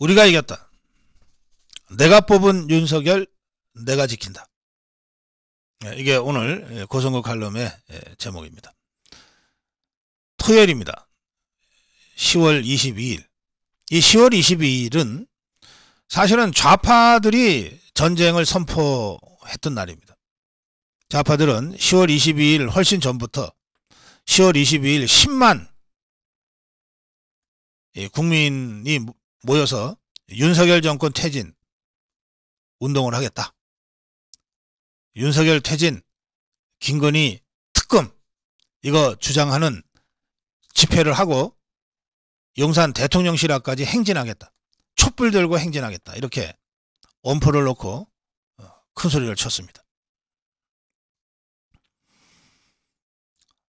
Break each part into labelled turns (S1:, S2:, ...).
S1: 우리가 이겼다. 내가 뽑은 윤석열 내가 지킨다. 이게 오늘 고성국 칼럼의 제목입니다. 토요일입니다. 10월 22일. 이 10월 22일은 사실은 좌파들이 전쟁을 선포했던 날입니다. 좌파들은 10월 22일 훨씬 전부터 10월 22일 10만 국민이 모여서 윤석열 정권 퇴진 운동을 하겠다. 윤석열 퇴진, 김건희 특검 이거 주장하는 집회를 하고 용산 대통령실 앞까지 행진하겠다. 촛불 들고 행진하겠다. 이렇게 엄포를 놓고 큰 소리를 쳤습니다.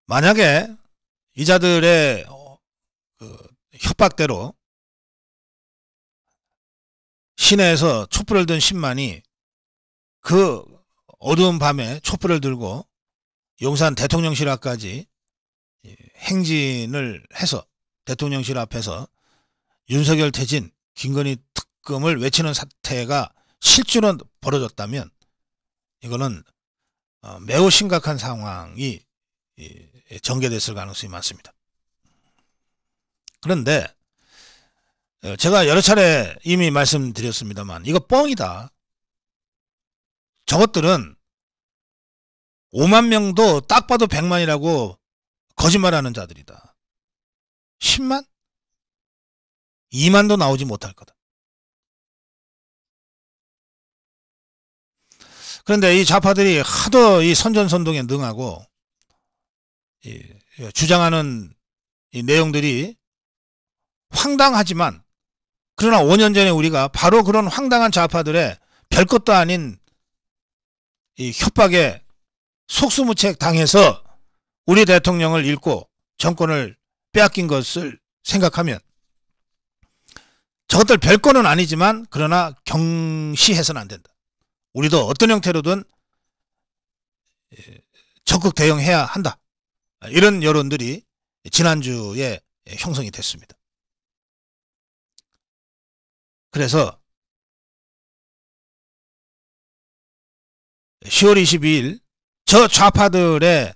S1: 만약에 이자들의 협박대로 시내에서 촛불을 든 10만이 그 어두운 밤에 촛불을 들고 용산 대통령실 앞까지 행진을 해서 대통령실 앞에서 윤석열 퇴진, 김건희 특검을 외치는 사태가 실제로 벌어졌다면 이거는 매우 심각한 상황이 전개됐을 가능성이 많습니다. 그런데 제가 여러 차례 이미 말씀드렸습니다만 이거 뻥이다. 저것들은 5만 명도 딱 봐도 100만이라고 거짓말하는 자들이다. 10만? 2만도 나오지 못할 거다. 그런데 이 좌파들이 하도 이 선전선동에 능하고 주장하는 이 내용들이 황당하지만 그러나 5년 전에 우리가 바로 그런 황당한 좌파들의 별것도 아닌 이 협박에 속수무책 당해서 우리 대통령을 잃고 정권을 빼앗긴 것을 생각하면 저것들 별거는 아니지만 그러나 경시해서는 안 된다. 우리도 어떤 형태로든 적극 대응해야 한다. 이런 여론들이 지난주에 형성이 됐습니다. 그래서 10월 22일 저 좌파들의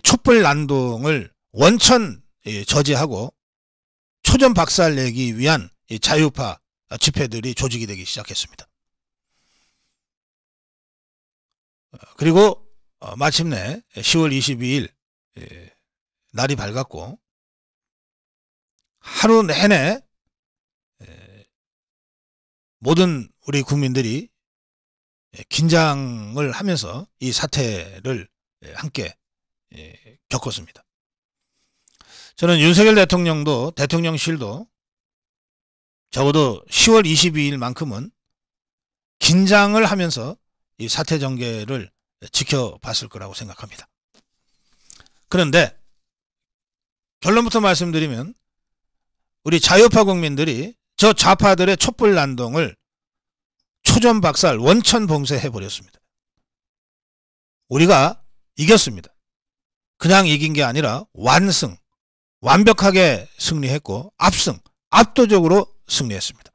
S1: 촛불 난동을 원천 저지하고 초전 박살내기 위한 자유파 집회들이 조직이 되기 시작했습니다. 그리고 마침내 10월 22일 날이 밝았고 하루 내내 모든 우리 국민들이 긴장을 하면서 이 사태를 함께 겪었습니다. 저는 윤석열 대통령도 대통령실도 적어도 10월 22일만큼은 긴장을 하면서 이 사태 전개를 지켜봤을 거라고 생각합니다. 그런데 결론부터 말씀드리면 우리 자유파 국민들이 저 좌파들의 촛불 난동을 초전박살 원천 봉쇄해 버렸습니다. 우리가 이겼습니다. 그냥 이긴 게 아니라 완승, 완벽하게 승리했고 압승, 압도적으로 승리했습니다.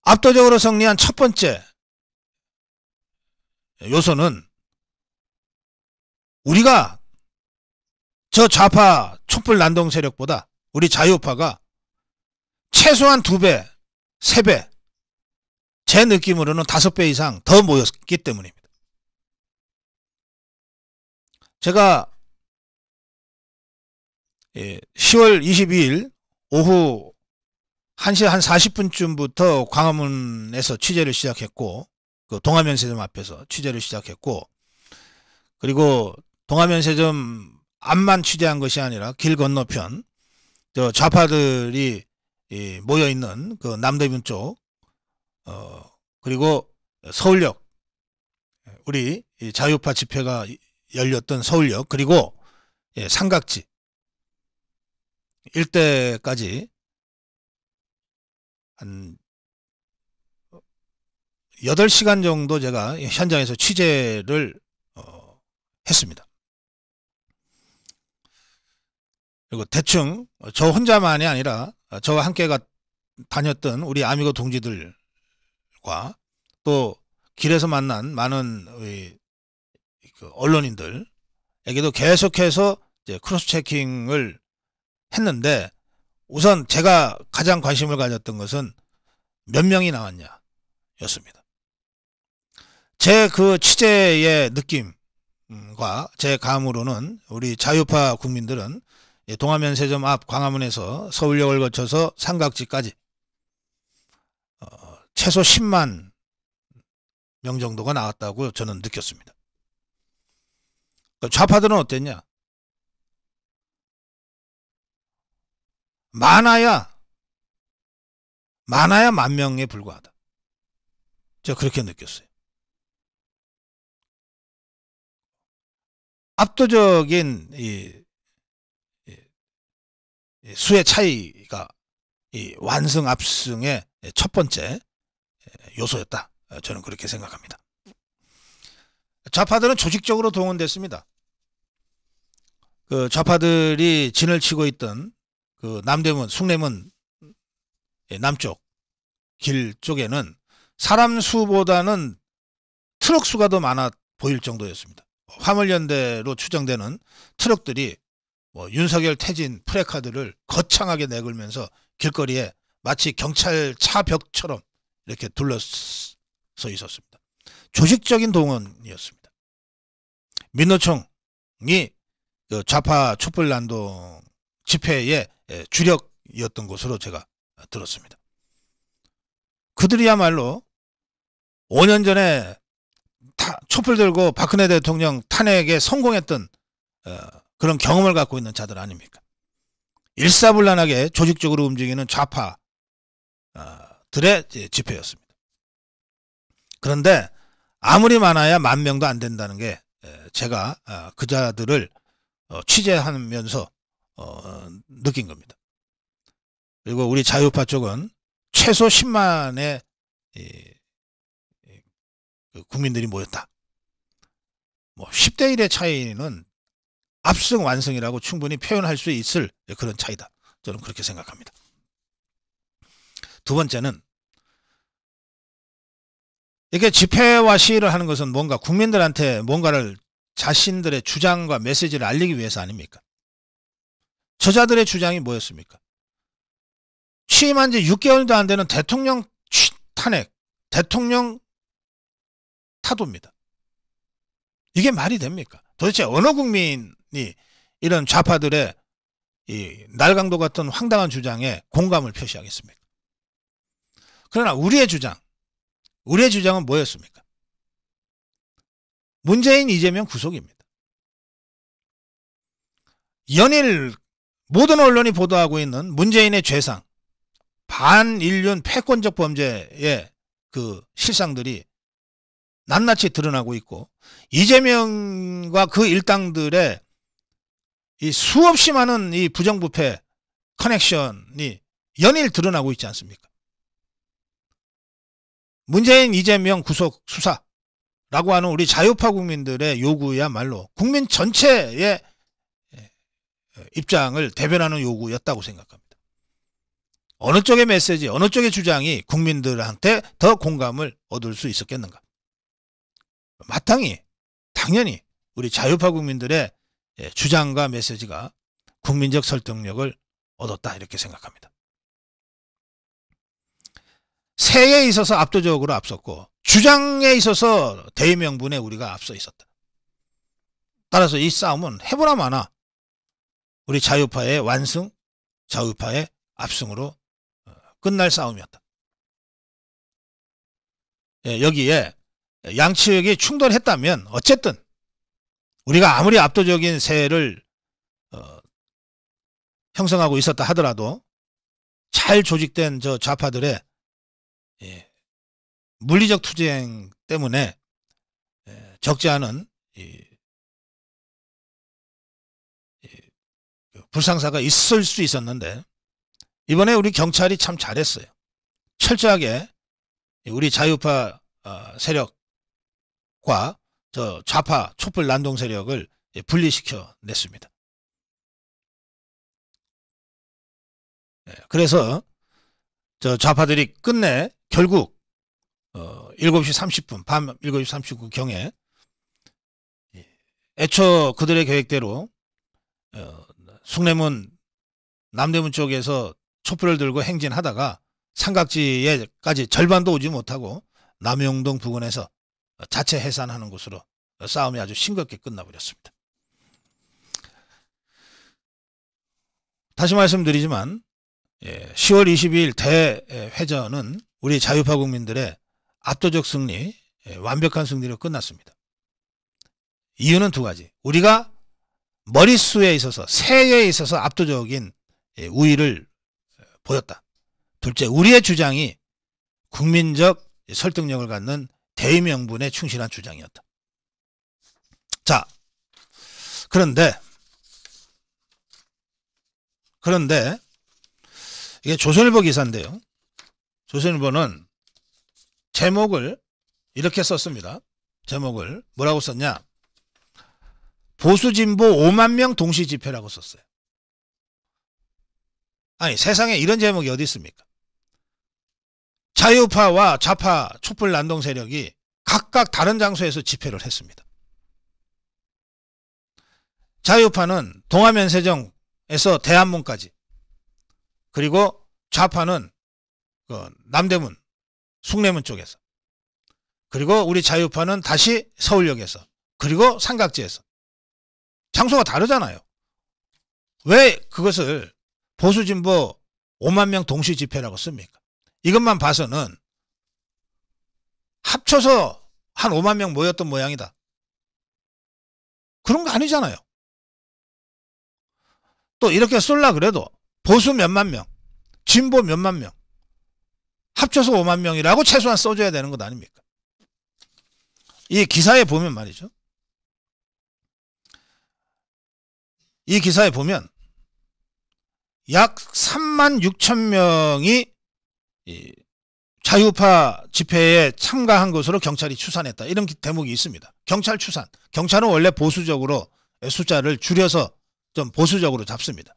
S1: 압도적으로 승리한 첫 번째 요소는 우리가 저 좌파 촛불 난동 세력보다 우리 자유파가 최소한 2배, 3배, 제 느낌으로는 5배 이상 더 모였기 때문입니다. 제가 10월 22일 오후 1시 한 40분쯤부터 광화문에서 취재를 시작했고 그 동아면세점 앞에서 취재를 시작했고 그리고 동아면세점 앞만 취재한 것이 아니라 길 건너편 저 좌파들이 모여있는 그 남대문 쪽 그리고 서울역 우리 자유파 집회가 열렸던 서울역 그리고 삼각지 일대까지 한 8시간 정도 제가 현장에서 취재를 했습니다. 그리고 대충 저 혼자만이 아니라 저와 함께 다녔던 우리 아미고 동지들과 또 길에서 만난 많은 그 언론인들에게도 계속해서 이제 크로스 체킹을 했는데, 우선 제가 가장 관심을 가졌던 것은 몇 명이 나왔냐 였습니다. 제 그 취재의 느낌과 제 감으로는 우리 자유파 국민들은 동화면세점 앞 광화문에서 서울역을 거쳐서 삼각지까지 최소 10만 명 정도가 나왔다고 저는 느꼈습니다. 좌파들은 어땠냐? 많아야 10,000명에 불과하다. 제가 그렇게 느꼈어요. 압도적인 수의 차이가 이 완승 압승의 첫 번째 요소였다. 저는 그렇게 생각합니다. 좌파들은 조직적으로 동원됐습니다. 그 좌파들이 진을 치고 있던 그 남대문, 숭례문 남쪽 길 쪽에는 사람 수보다는 트럭 수가 더 많아 보일 정도였습니다. 화물연대로 추정되는 트럭들이 윤석열 퇴진 프레카드를 거창하게 내걸면서 길거리에 마치 경찰 차벽처럼 이렇게 둘러서 있었습니다. 조직적인 동원이었습니다. 민노총이 그 좌파 촛불난동 집회의 주력이었던 것으로 제가 들었습니다. 그들이야말로 5년 전에 촛불 들고 박근혜 대통령 탄핵에 성공했던 그런 경험을 갖고 있는 자들 아닙니까? 일사불란하게 조직적으로 움직이는 좌파들의 집회였습니다. 그런데 아무리 많아야 10,000명도 안 된다는 게 제가 그 자들을 취재하면서 느낀 겁니다. 그리고 우리 자유파 쪽은 최소 10만의 국민들이 모였다. 10대 1의 차이는 압승 완승이라고 충분히 표현할 수 있을 그런 차이다. 저는 그렇게 생각합니다. 두 번째는, 이렇게 집회와 시위를 하는 것은 뭔가 국민들한테 뭔가를 자신들의 주장과 메시지를 알리기 위해서 아닙니까? 저자들의 주장이 뭐였습니까? 취임한 지 6개월도 안 되는 대통령 탄핵, 대통령 타도입니다. 이게 말이 됩니까? 도대체 어느 국민이 이런 좌파들의 이 날강도 같은 황당한 주장에 공감을 표시하겠습니까? 그러나 우리의 주장은 뭐였습니까? 문재인, 이재명 구속입니다. 연일 모든 언론이 보도하고 있는 문재인의 죄상, 반인륜 패권적 범죄의 그 실상들이 낱낱이 드러나고 있고, 이재명과 그 일당들의 이 수없이 많은 이 부정부패 커넥션이 연일 드러나고 있지 않습니까? 문재인, 이재명 구속 수사라고 하는 우리 자유파 국민들의 요구야말로 국민 전체의 입장을 대변하는 요구였다고 생각합니다. 어느 쪽의 메시지, 어느 쪽의 주장이 국민들한테 더 공감을 얻을 수 있었겠는가? 마땅히, 당연히 우리 자유파 국민들의 주장과 메시지가 국민적 설득력을 얻었다, 이렇게 생각합니다. 세에 있어서 압도적으로 앞섰고, 주장에 있어서 대의명분에 우리가 앞서 있었다. 따라서 이 싸움은 해보나 마나 우리 자유파의 완승, 자유파의 압승으로 끝날 싸움이었다. 여기에 양측이 충돌했다면 어쨌든 우리가 아무리 압도적인 세를 형성하고 있었다 하더라도 잘 조직된 저 좌파들의 물리적 투쟁 때문에 적지 않은 불상사가 있을 수 있었는데, 이번에 우리 경찰이 참 잘했어요. 철저하게 우리 자유파 세력과 저 좌파 촛불 난동 세력을 분리시켜 냈습니다. 그래서 저 좌파들이 끝내 결국 7시 30분 밤 7시 39분 경에 애초 그들의 계획대로 숭례문 남대문 쪽에서 촛불을 들고 행진하다가 삼각지에까지 절반도 오지 못하고 남영동 부근에서 자체 해산하는 곳으로 싸움이 아주 싱겁게 끝나버렸습니다. 다시 말씀드리지만 10월 22일 대회전은 우리 자유파 국민들의 압도적 승리, 완벽한 승리로 끝났습니다. 이유는 두 가지. 우리가 머릿수에 있어서 세에 있어서 압도적인 우위를 보였다. 둘째, 우리의 주장이 국민적 설득력을 갖는 대의명분에 충실한 주장이었다. 자, 그런데 이게 조선일보 기사인데요. 조선일보는 제목을 이렇게 썼습니다. 제목을 뭐라고 썼냐? 보수진보 5만 명 동시 집회라고 썼어요. 아니, 세상에 이런 제목이 어디 있습니까? 자유파와 좌파 촛불 난동 세력이 각각 다른 장소에서 집회를 했습니다. 자유파는 동화면세정에서 대한문까지, 그리고 좌파는 남대문, 숭례문 쪽에서, 그리고 우리 자유파는 다시 서울역에서, 그리고 삼각지에서. 장소가 다르잖아요. 왜 그것을 보수진보 5만 명 동시 집회라고 씁니까? 이것만 봐서는 합쳐서 한 5만 명 모였던 모양이다. 그런 거 아니잖아요. 또 이렇게 쏠라 그래도 보수 몇만 명, 진보 몇만 명, 합쳐서 5만 명이라고 최소한 써줘야 되는 것 아닙니까? 이 기사에 보면 말이죠. 이 기사에 보면 약 3만 6천 명이 자유파 집회에 참가한 것으로 경찰이 추산했다. 이런 대목이 있습니다. 경찰 추산. 경찰은 원래 보수적으로 숫자를 줄여서 좀 보수적으로 잡습니다.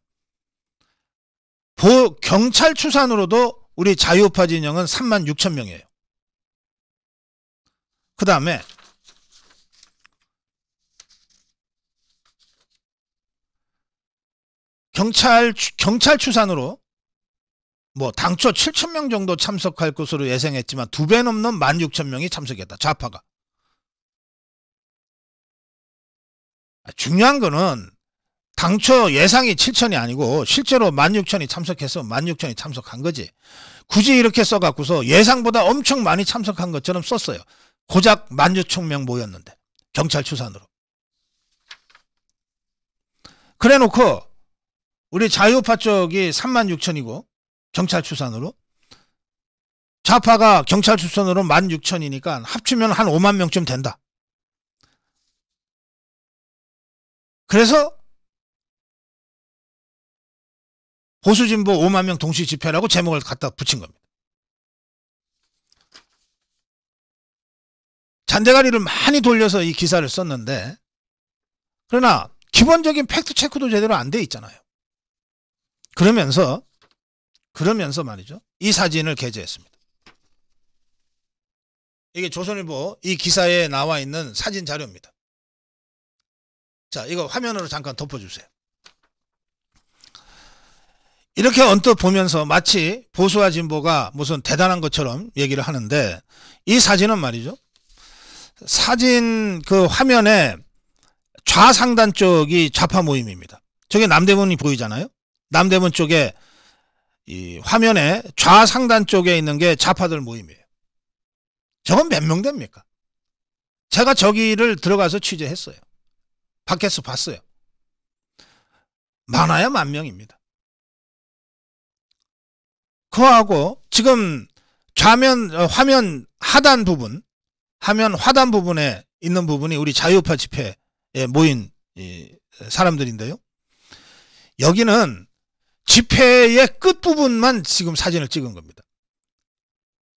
S1: 경찰 추산으로도 우리 자유파 진영은 3만 6천 명이에요. 그 다음에 경찰 추산으로 뭐 당초 7천 명 정도 참석할 것으로 예상했지만 2배 넘는 16,000명이 참석했다. 좌파가. 중요한 거는 당초 예상이 7천이 아니고 실제로 16,000이 참석해서 16,000이 참석한 거지. 굳이 이렇게 써갖고서 예상보다 엄청 많이 참석한 것처럼 썼어요. 고작 16,000명 모였는데 경찰 추산으로. 그래 놓고 우리 자유파 쪽이 36,000이고 경찰 추산으로, 좌파가 경찰 추산으로 16,000이니까 합치면 한 5만 명쯤 된다. 그래서 보수진보 5만 명 동시 집회라고 제목을 갖다 붙인 겁니다. 잔대가리를 많이 돌려서 이 기사를 썼는데, 그러나 기본적인 팩트 체크도 제대로 안 돼 있잖아요. 그러면서 말이죠. 이 사진을 게재했습니다. 이게 조선일보 이 기사에 나와 있는 사진 자료입니다. 자, 이거 화면으로 잠깐 덮어주세요. 이렇게 언뜻 보면서 마치 보수와 진보가 무슨 대단한 것처럼 얘기를 하는데, 이 사진은 말이죠. 사진 그 화면에 좌상단 쪽이 좌파 모임입니다. 저게 남대문이 보이잖아요. 남대문 쪽에 이 화면에 좌상단 쪽에 있는 게 좌파들 모임이에요. 저건 몇 명 됩니까? 제가 저기를 들어가서 취재했어요. 밖에서 봤어요. 많아야 10,000명입니다. 그거하고 지금 화면 하단 부분, 화면 하단 부분에 있는 부분이 우리 자유파 집회에 모인 사람들인데요. 여기는 집회의 끝부분만 지금 사진을 찍은 겁니다.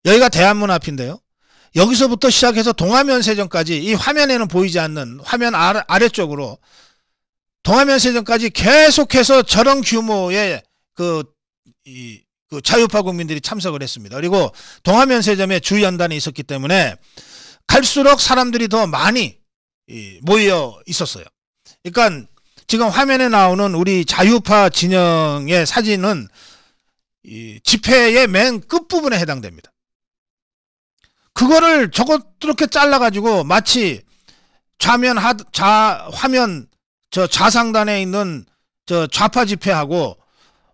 S1: 여기가 대한문 앞인데요. 여기서부터 시작해서 동화면세정까지, 이 화면에는 보이지 않는 화면 아래쪽으로 동화면세정까지 계속해서 저런 규모의 그 그 자유파 국민들이 참석을 했습니다. 그리고 동화면세점에 주연단이 있었기 때문에 갈수록 사람들이 더 많이 모여 있었어요. 그러니까 지금 화면에 나오는 우리 자유파 진영의 사진은 이 집회의 맨 끝부분에 해당됩니다. 그거를 저렇게 잘라가지고 마치 화면 저 좌상단에 있는 저 좌파 집회하고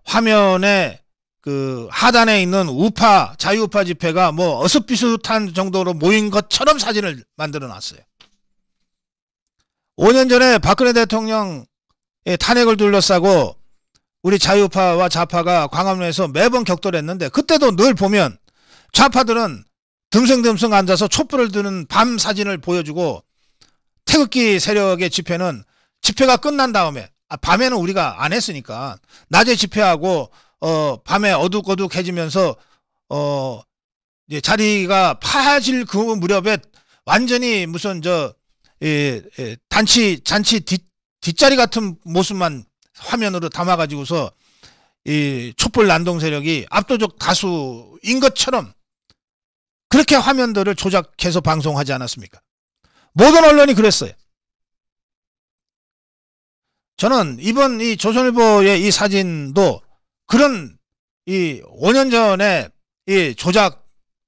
S1: 화면에 그 하단에 있는 우파 자유우파 집회가 뭐 어슷비슷한 정도로 모인 것처럼 사진을 만들어 놨어요. 5년 전에 박근혜 대통령의 탄핵을 둘러싸고 우리 자유파와 좌파가 광화문에서 매번 격돌했는데 그때도 늘 보면 좌파들은 듬성듬성 앉아서 촛불을 드는 밤 사진을 보여주고 태극기 세력의 집회는 집회가 끝난 다음에 밤에는 우리가 안 했으니까 낮에 집회하고 밤에 어둑어둑해지면서 이제 자리가 파질 그 무렵에 완전히 무슨 잔치 뒷자리 같은 모습만 화면으로 담아가지고서 이 촛불 난동 세력이 압도적 다수인 것처럼 그렇게 화면들을 조작해서 방송하지 않았습니까? 모든 언론이 그랬어요. 저는 이번 이 조선일보의 이 사진도 그런 이 5년 전에 이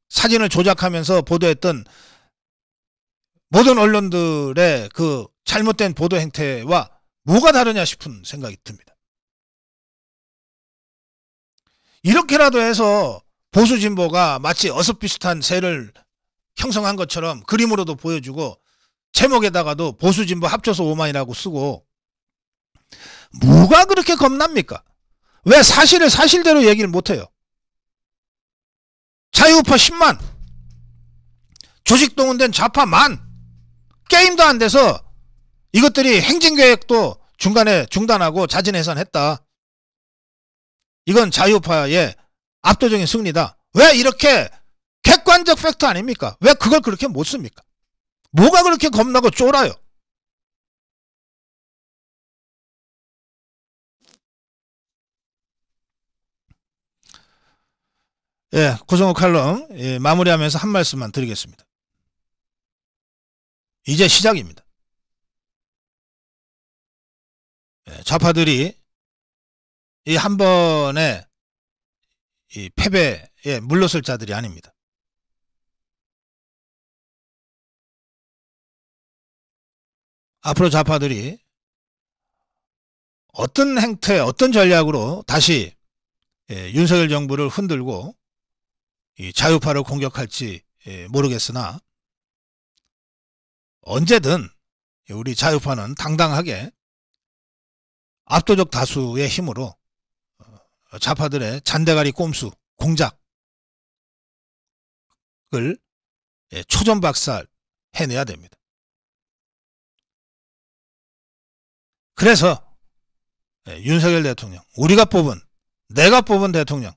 S1: 사진을 조작하면서 보도했던 모든 언론들의 그 잘못된 보도 행태와 뭐가 다르냐 싶은 생각이 듭니다. 이렇게라도 해서 보수 진보가 마치 어슷비슷한 세를 형성한 것처럼 그림으로도 보여주고 제목에다가도 보수 진보 합쳐서 5만이라고 쓰고 뭐가 그렇게 겁납니까? 왜 사실을 사실대로 얘기를 못해요? 자유우파 10만, 조직동원된 좌파 만, 게임도 안 돼서 이것들이 행진계획도 중간에 중단하고 자진해산했다. 이건 자유우파의 압도적인 승리다. 왜 이렇게 객관적 팩트 아닙니까? 왜 그걸 그렇게 못 씁니까? 뭐가 그렇게 겁나고 쫄아요? 예, 고성호 칼럼 마무리하면서 한 말씀만 드리겠습니다. 이제 시작입니다. 좌파들이 이 한 번에 이 패배에 물러설 자들이 아닙니다. 앞으로 좌파들이 어떤 행태, 어떤 전략으로 다시 윤석열 정부를 흔들고 이 자유파를 공격할지 모르겠으나 언제든 우리 자유파는 당당하게 압도적 다수의 힘으로 좌파들의 잔대가리 꼼수, 공작을 초전박살 해내야 됩니다. 그래서 윤석열 대통령, 우리가 뽑은, 내가 뽑은 대통령,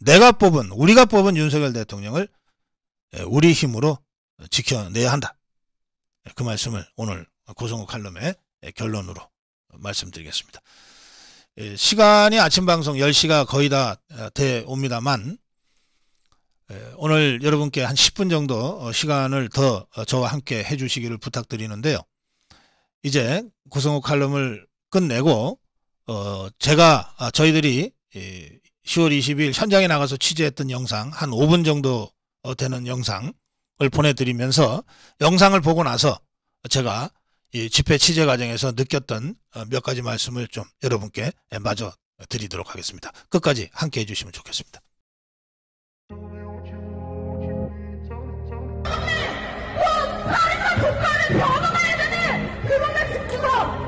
S1: 우리가 뽑은 윤석열 대통령을 우리 힘으로 지켜내야 한다. 그 말씀을 오늘 고성호 칼럼의 결론으로 말씀드리겠습니다. 시간이 아침 방송 10시가 거의 다 돼 옵니다만 오늘 여러분께 한 10분 정도 시간을 더 저와 함께 해주시기를 부탁드리는데요. 이제 고성호 칼럼을 끝내고 저희들이 10월 20일 현장에 나가서 취재했던 영상 한 5분 정도 되는 영상을 보내드리면서 영상을 보고 나서 제가 이 집회 취재 과정에서 느꼈던 몇 가지 말씀을 좀 여러분께 마저 드리도록 하겠습니다. 끝까지 함께 해주시면 좋겠습니다.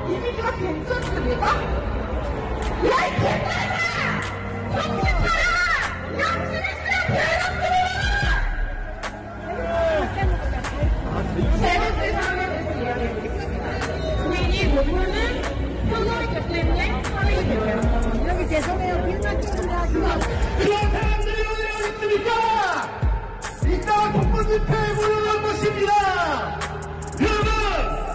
S2: 이미지가 괜찮습니까? 야, 이 개새끼야! 정신 차려! 양심 있으면 대놓고 세 번째 상황에 대해서 이야기해보겠습니다. 우리 이 논문은 현장이기 때문에 사례가 되어요. 여기 죄송해요. 빌만 조금 하시면
S3: 그런 사람들이 오늘 어디 있습니까? 이따가 촛불 집회에 몰려날 것입니다. 여러분,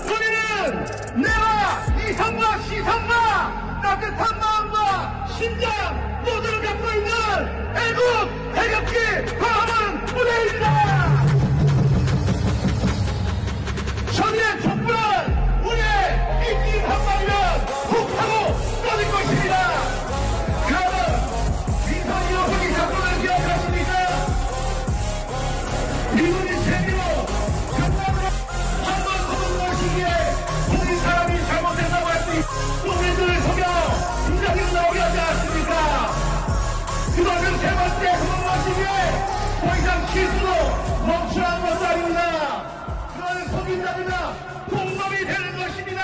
S3: 우리는 내와 이상과 시상과 따뜻한 마음과 심장 모두를 갖고 있는 애국 태극기 광화문 무대입니다. 저들의 촛불은 우리의 인기 한마디면 훅 하고 꺼질 것입니다. 그러면 민선 여러분이 사건을 기억하십니까? 이분이 생기로 한번 거듭 시기에 우리 사람이 잘못했다고 할 수 있고 국민들을 속여 인정이 나오게 하지 않습니까? 그것은 세 번째 거듭 시기에 더 이상 실수도 멈추라는 것도 아닙니다. 그거는 속인답니다. 공범이 되는 것입니다.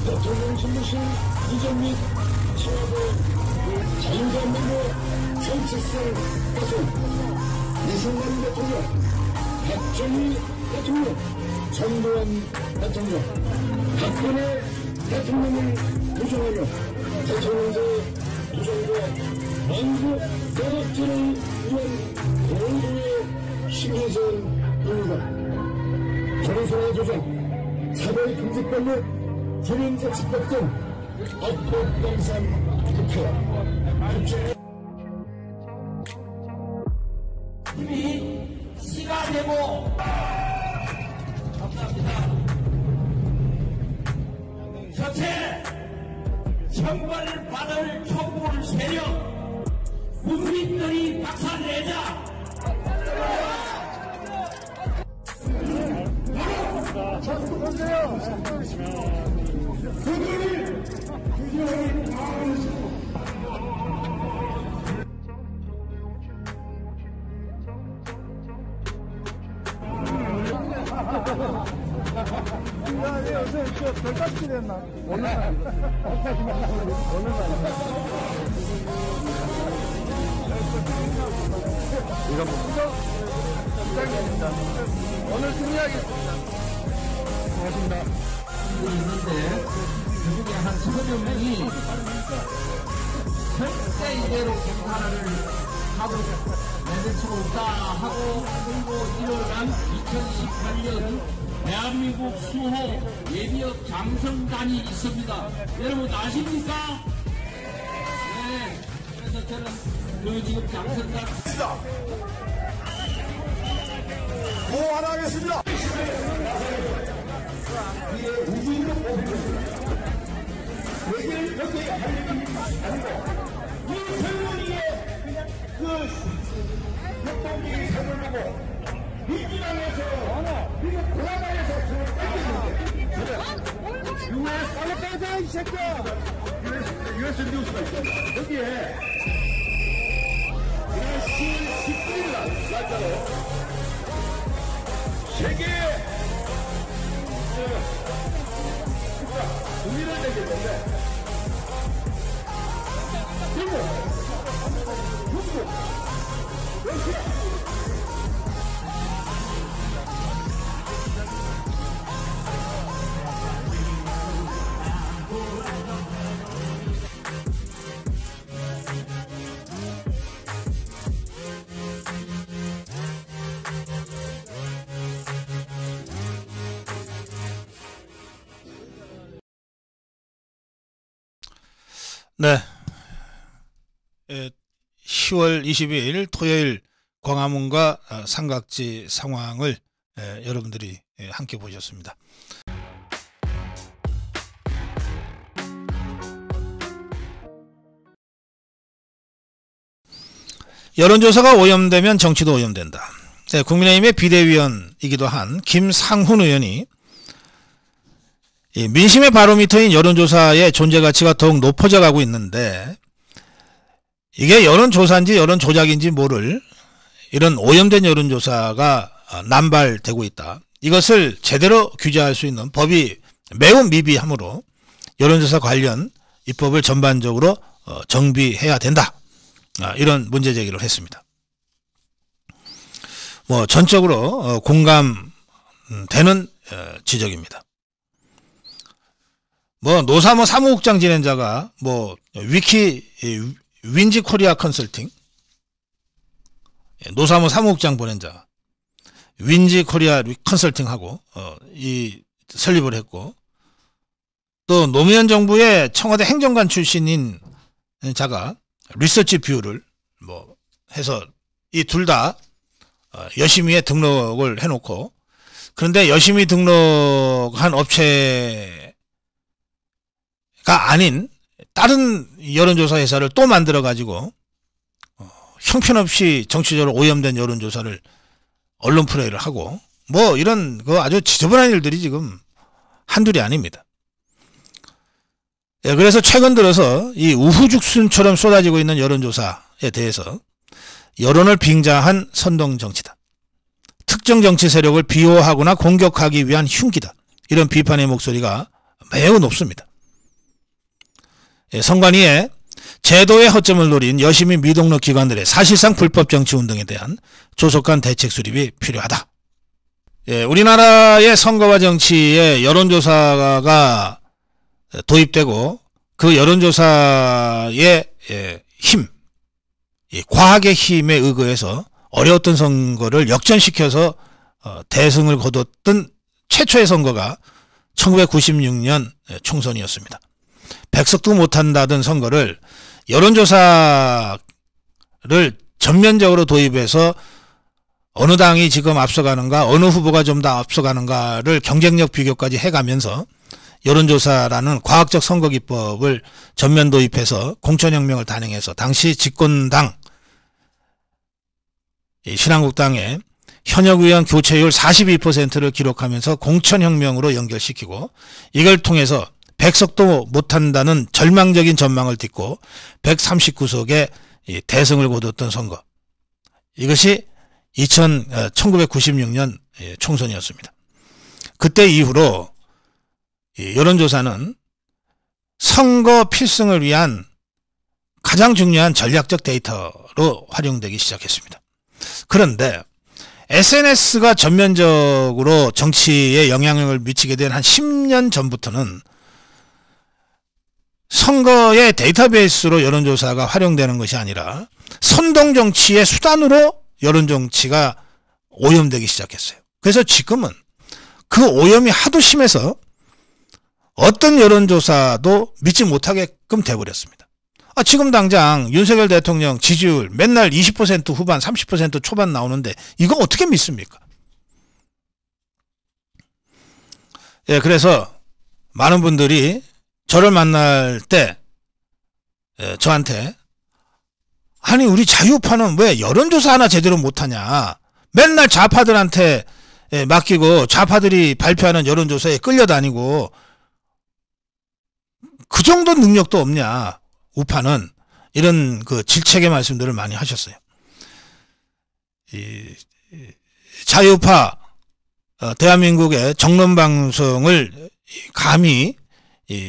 S4: 대통령 신부신 이정민 청와대 자유대한민국 정치성 가수 이승만 대통령, 박정희 대통령, 전두환 대통령, 박근혜 대통령을 부정하며 대통령제 부정과 만국 대박제를 위한 공동의 심리전입니다. 정서의 조정, 차별 금지법 및 주민자치법 등 헌법 양산 국회
S5: 힘이 씨가 되고 감사합니다. 현재 처벌받을 촛불 세력 국민들이 박살내자.
S3: 오늘 승리하겠습니다. 고맙습니다.
S5: 있는데 그중에 한 30명이 절대 이대로 경찰을 하고 내뱉고 있다 하고 그리고 일어난 2018년 대한민국 수호 예비역 장성단이 있습니다. 여러분 아십니까? 네. 그래서 저는 그 지금 장성단
S3: 뭐 하나 하겠습니다. 얘기를 여기에 하려는 아니고 윤석열이의 그 협동적인 삶을 보고 민주당에서 미국 고라바에서 손을 뺏겼는데 US 빨리 빼자 이 새끼야. US 뉴스가 있어. 여기에 지난 10월 19일 날짜로 세계 국민을 내겠는데 중국, 러시아
S1: 네. 10월 22일 토요일 광화문과 삼각지 상황을 여러분들이 함께 보셨습니다. 여론조사가 오염되면 정치도 오염된다. 국민의힘의 비대위원이기도 한 김상훈 의원이 이 민심의 바로미터인 여론조사의 존재 가치가 더욱 높아져 가고 있는데 이게 여론조사인지 여론조작인지 모를 이런 오염된 여론조사가 남발되고 있다. 이것을 제대로 규제할 수 있는 법이 매우 미비하므로 여론조사 관련 입법을 전반적으로 정비해야 된다. 이런 문제 제기를 했습니다. 뭐 전적으로 공감되는 지적입니다. 뭐 노사모 사무국장 지낸 자가 뭐 윈지 코리아 컨설팅, 노사모 사무국장 보낸 자 윈지 코리아 컨설팅하고 이 설립을 했고, 또 노무현 정부의 청와대 행정관 출신인 자가 리서치 뷰를 뭐 해서 이 둘 다 여심위에 등록을 해놓고, 그런데 여심위 등록한 업체가 아닌 다른 여론조사 회사를 또 만들어 가지고 형편없이 정치적으로 오염된 여론조사를 언론 플레이를 하고, 뭐 이런 그 아주 지저분한 일들이 지금 한둘이 아닙니다. 예, 그래서 최근 들어서 이 우후죽순처럼 쏟아지고 있는 여론조사에 대해서 여론을 빙자한 선동정치다, 특정 정치 세력을 비호하거나 공격하기 위한 흉기다, 이런 비판의 목소리가 매우 높습니다. 예, 선관위에 제도의 허점을 노린 여심위 미등록 기관들의 사실상 불법 정치운동에 대한 조속한 대책 수립이 필요하다. 예, 우리나라의 선거와 정치에 여론조사가 도입되고 그 여론조사의 힘, 과학의 힘에 의거해서 어려웠던 선거를 역전시켜서 대승을 거뒀던 최초의 선거가 1996년 총선이었습니다. 백석도 못한다던 선거를 여론조사를 전면적으로 도입해서 어느 당이 지금 앞서가는가, 어느 후보가 좀 더 앞서가는가를 경쟁력 비교까지 해가면서 여론조사라는 과학적 선거기법을 전면 도입해서 공천혁명을 단행해서 당시 집권당 신한국당의 현역 의원 교체율 42%를 기록하면서 공천혁명으로 연결시키고, 이걸 통해서 백석도 못한다는 절망적인 전망을 딛고 139석의 대승을 거뒀던 선거, 이것이 1996년 총선이었습니다. 그때 이후로 여론조사는 선거 필승을 위한 가장 중요한 전략적 데이터로 활용되기 시작했습니다. 그런데 SNS가 전면적으로 정치에 영향력을 미치게 된 한 10년 전부터는 선거의 데이터베이스로 여론조사가 활용되는 것이 아니라 선동정치의 수단으로 여론정치가 오염되기 시작했어요. 그래서 지금은 그 오염이 하도 심해서 어떤 여론조사도 믿지 못하게끔 돼버렸습니다. 지금 당장 윤석열 대통령 지지율 맨날 20% 후반 30% 초반 나오는데 이거 어떻게 믿습니까? 예, 그래서 많은 분들이 저를 만날 때 저한테, 아니 우리 자유파는 왜 여론조사 하나 제대로 못하냐, 맨날 좌파들한테 맡기고 좌파들이 발표하는 여론조사에 끌려다니고 그 정도 능력도 없냐 우파는, 이런 그 질책의 말씀들을 많이 하셨어요. 자유파 대한민국의 정론방송을 감히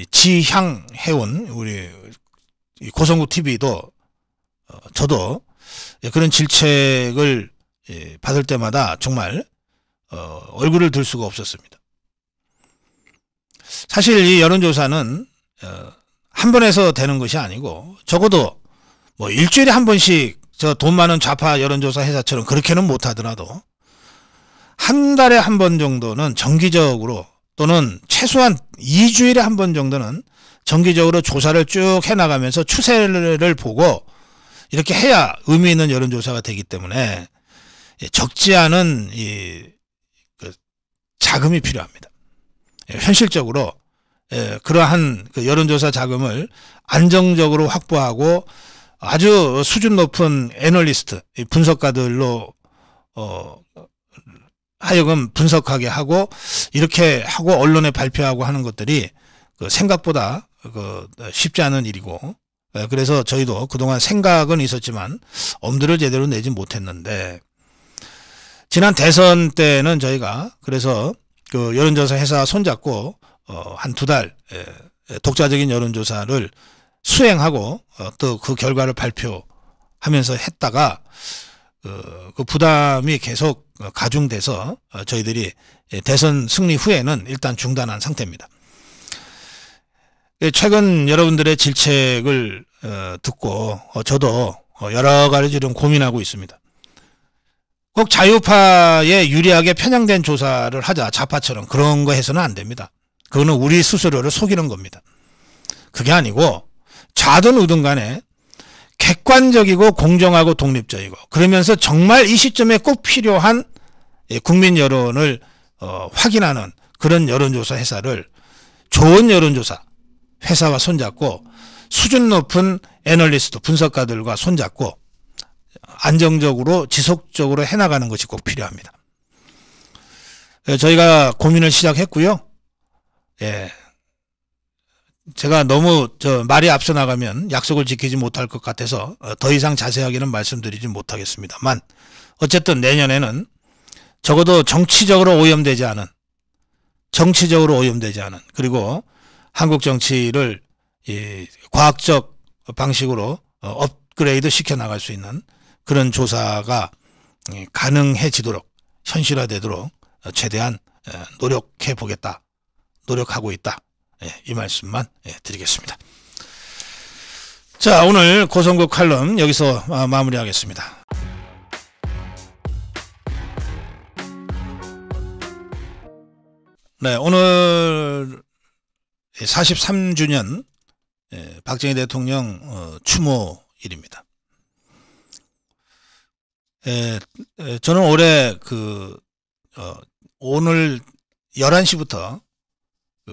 S1: 지향해온 우리 고성국 TV도 저도 그런 질책을 받을 때마다 정말 얼굴을 들 수가 없었습니다. 사실 이 여론조사는 한 번에서 되는 것이 아니고, 적어도 뭐 일주일에 한 번씩 저 돈 많은 좌파 여론조사 회사처럼 그렇게는 못하더라도 한 달에 한 번 정도는 정기적으로, 또는 최소한 2주일에 한 번 정도는 정기적으로 조사를 쭉 해나가면서 추세를 보고 이렇게 해야 의미 있는 여론조사가 되기 때문에 적지 않은 자금이 필요합니다. 현실적으로 그러한 그 여론조사 자금을 안정적으로 확보하고 아주 수준 높은 애널리스트, 분석가들로 하여금 분석하게 하고 이렇게 하고 언론에 발표하고 하는 것들이 그 생각보다 그 쉽지 않은 일이고, 그래서 저희도 그동안 생각은 있었지만 엄두를 제대로 내지 못했는데, 지난 대선 때는 저희가 그래서 그 여론조사 회사 손잡고 한 2달 독자적인 여론조사를 수행하고 또 그 결과를 발표하면서 했다가 그 부담이 계속 가중돼서 저희들이 대선 승리 후에는 일단 중단한 상태입니다. 최근 여러분들의 질책을 듣고 저도 여러 가지 좀 고민하고 있습니다. 꼭 자유파에 유리하게 편향된 조사를 하자, 좌파처럼 그런 거 해서는 안 됩니다. 그거는 우리 스스로를 속이는 겁니다. 그게 아니고 좌든 우든 간에 객관적이고 공정하고 독립적이고, 그러면서 정말 이 시점에 꼭 필요한 국민 여론을 확인하는 그런 여론조사 회사를, 좋은 여론조사 회사와 손잡고 수준 높은 애널리스트 분석가들과 손잡고 안정적으로 지속적으로 해나가는 것이 꼭 필요합니다. 저희가 고민을 시작했고요. 제가 너무 말이 앞서 나가면 약속을 지키지 못할 것 같아서 더 이상 자세하게는 말씀드리지 못하겠습니다만, 어쨌든 내년에는 적어도 정치적으로 오염되지 않은, 그리고 한국 정치를 과학적 방식으로 업그레이드 시켜 나갈 수 있는 그런 조사가 가능해지도록, 현실화되도록 최대한 노력해 보겠다, 노력하고 있다, 이 말씀만 드리겠습니다. 자, 오늘 고성국 칼럼 여기서 마무리하겠습니다. 네, 오늘 43주년 박정희 대통령 추모일입니다. 저는 올해 오늘 11시부터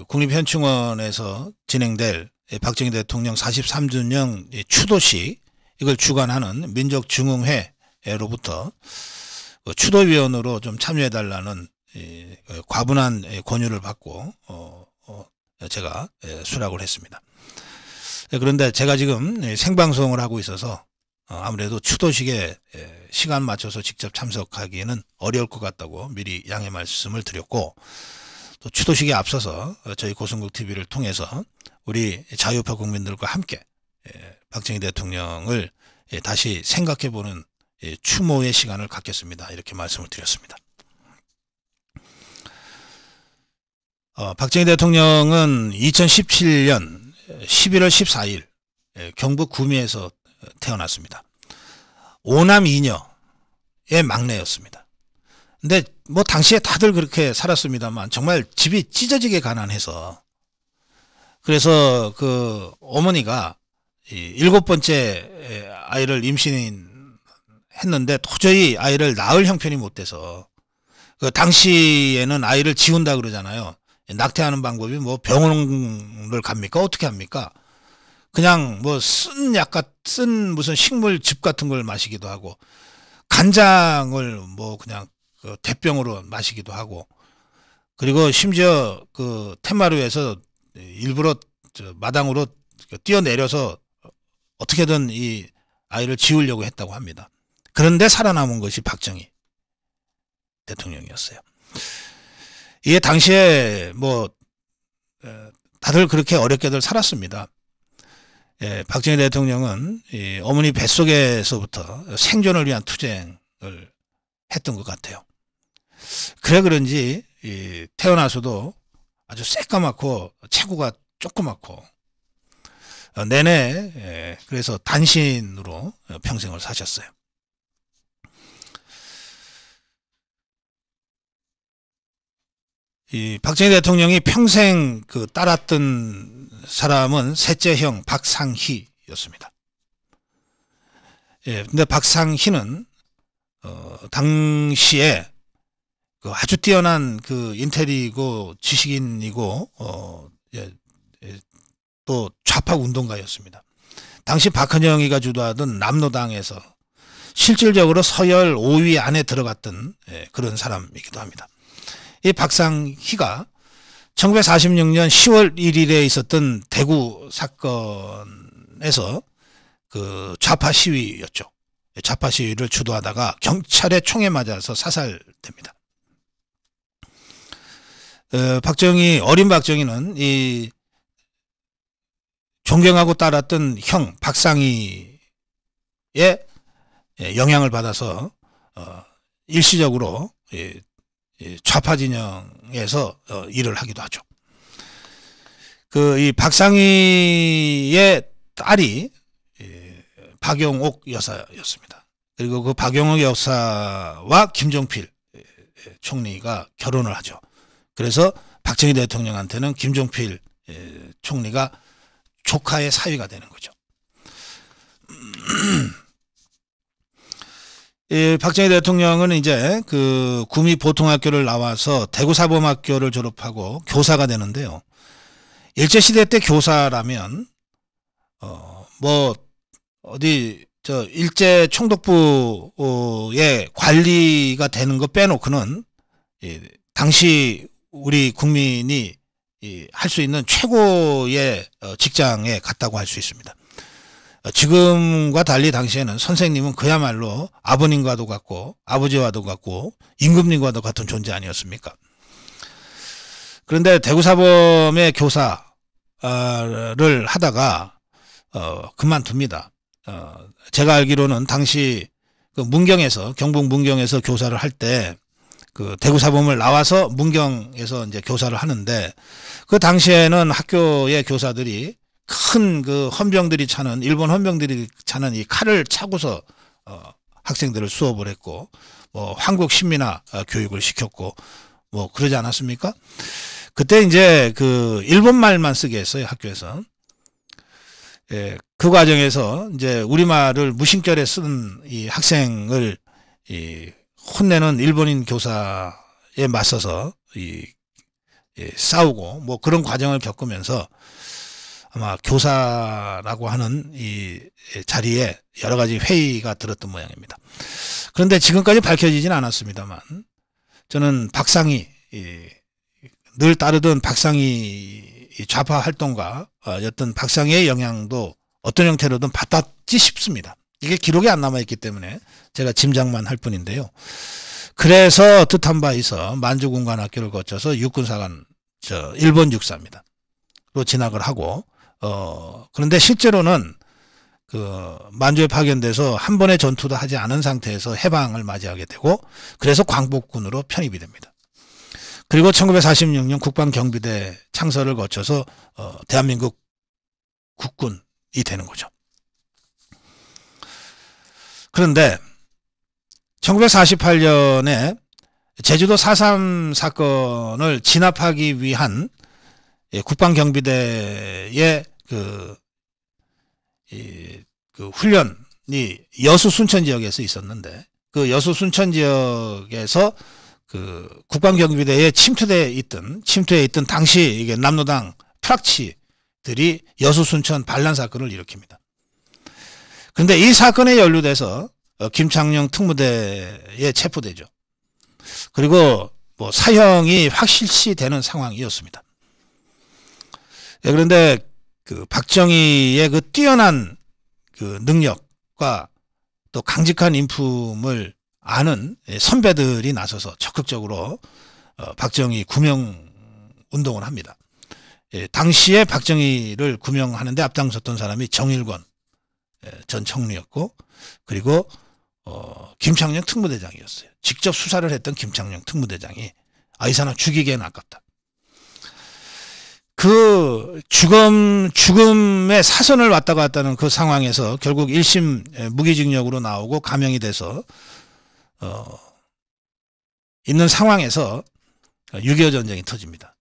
S1: 국립현충원에서 진행될 박정희 대통령 43주년 추도식, 이걸 주관하는 민족중흥회로부터 추도위원으로 좀 참여해달라는 과분한 권유를 받고 제가 수락을 했습니다. 그런데 제가 지금 생방송을 하고 있어서 아무래도 추도식에 시간 맞춰서 직접 참석하기에는 어려울 것 같다고 미리 양해 말씀을 드렸고, 또 추도식에 앞서서 저희 고성국 TV를 통해서 우리 자유파 국민들과 함께 박정희 대통령을 다시 생각해보는 추모의 시간을 갖겠습니다. 이렇게 말씀을 드렸습니다. 박정희 대통령은 2017년 11월 14일 경북 구미에서 태어났습니다. 5남 2녀의 막내였습니다. 근데 뭐 당시에 다들 그렇게 살았습니다만 정말 집이 찢어지게 가난해서, 그래서 그 어머니가 7번째 아이를 임신했는데 도저히 아이를 낳을 형편이 못 돼서, 그 당시에는 아이를 지운다 그러잖아요. 낙태하는 방법이 뭐 병원을 갑니까? 어떻게 합니까? 그냥 뭐 쓴 무슨 식물즙 같은 걸 마시기도 하고, 간장을 뭐 그냥 그 대병으로 마시기도 하고, 그리고 심지어 그 텐마루에서 일부러 마당으로 뛰어내려서 어떻게든 이 아이를 지우려고 했다고 합니다. 그런데 살아남은 것이 박정희 대통령이었어요. 이게 당시에 뭐 다들 그렇게 어렵게들 살았습니다. 박정희 대통령은 이 어머니 뱃속에서부터 생존을 위한 투쟁을 했던 것 같아요. 그래 그런지 태어나서도 아주 새까맣고 체구가 조그맣고 내내 그래서 단신으로 평생을 사셨어요. 이 박정희 대통령이 평생 그 따랐던 사람은 셋째 형 박상희였습니다. 근데 박상희는 당시에 그 아주 뛰어난 그 인텔이고 지식인이고 또 좌파 운동가였습니다. 당시 박헌영이가 주도하던 남로당에서 실질적으로 서열 5위 안에 들어갔던 그런 사람이기도 합니다. 이 박상희가 1946년 10월 1일에 있었던 대구 사건에서 그 좌파 시위였죠. 좌파 시위를 주도하다가 경찰의 총에 맞아서 사살됩니다. 어린 박정희는 이 존경하고 따랐던 형 박상희의 영향을 받아서 일시적으로 좌파 진영에서 일을 하기도 하죠. 이 박상희의 딸이 박영옥 여사였습니다. 그리고 그 박영옥 여사와 김종필 총리가 결혼을 하죠. 그래서 박정희 대통령한테는 김종필 총리가 조카의 사위가 되는 거죠. 박정희 대통령은 이제 그 구미 보통학교를 나와서 대구사범학교를 졸업하고 교사가 되는데요. 일제시대 때 교사라면 일제 총독부의 관리가 되는 거 빼놓고는 당시 우리 국민이 할 수 있는 최고의 직장에 갔다고 할 수 있습니다. 지금과 달리 당시에는 선생님은 그야말로 아버님과도 같고 아버지와도 같고 임금님과도 같은 존재 아니었습니까? 그런데 대구사범의 교사를 하다가 그만둡니다. 제가 알기로는 당시 그 문경에서 경북 문경에서 교사를 할 때 그 대구사범을 나와서 문경에서 이제 교사를 하는데 그 당시에는 학교의 교사들이 큰 그 헌병들이 차는 일본 헌병들이 차는 이 칼을 차고서 학생들을 수업을 했고 뭐 한국 신민화 교육을 시켰고 뭐 그러지 않았습니까? 그때 이제 그 일본 말만 쓰게 했어요, 학교에서. 그 과정에서 이제 우리말을 무심결에 쓴 이 학생을 혼내는 일본인 교사에 맞서서 싸우고 뭐 그런 과정을 겪으면서 아마 교사라고 하는 이 자리에 여러 가지 회의가 들었던 모양입니다. 그런데 지금까지 밝혀지진 않았습니다만 저는 박상희, 늘 따르던 박상희 좌파 활동가 였던 박상희의 영향도 어떤 형태로든 받았지 싶습니다. 이게 기록에 안 남아있기 때문에 제가 짐작만 할 뿐인데요. 그래서 뜻한 바 있어 만주군관학교를 거쳐서 육군사관 일본 육사입니다. 로 진학을 하고 그런데 실제로는 그 만주에 파견돼서 한 번의 전투도 하지 않은 상태에서 해방을 맞이하게 되고 그래서 광복군으로 편입이 됩니다. 그리고 1946년 국방경비대 창설을 거쳐서 대한민국 국군이 되는 거죠. 그런데 1948년에 제주도 4.3 사건을 진압하기 위한 국방경비대의 그 훈련이 여수 순천 지역에서 있었는데 그 여수 순천 지역에서 그 국방경비대에 침투해 있던 당시 이게 남로당 프락치들이 여수 순천 반란 사건을 일으킵니다. 그런데 이 사건에 연루돼서 김창룡 특무대에 체포되죠. 그리고 뭐 사형이 확실시 되는 상황이었습니다. 그런데 그 박정희의 그 뛰어난 그 능력과 또 강직한 인품을 아는 선배들이 나서서 적극적으로 박정희 구명 운동을 합니다. 당시에 박정희를 구명하는데 앞장섰던 사람이 정일권 전 총리였고 그리고 김창룡 특무대장이었어요. 직접 수사를 했던 김창룡 특무대장이 이 사람 죽이기에는 아깝다. 그 죽음의 사선을 왔다 갔다 하는 그 상황에서 결국 1심 무기징역으로 나오고 감형이 돼서 있는 상황에서 6.25 전쟁이 터집니다.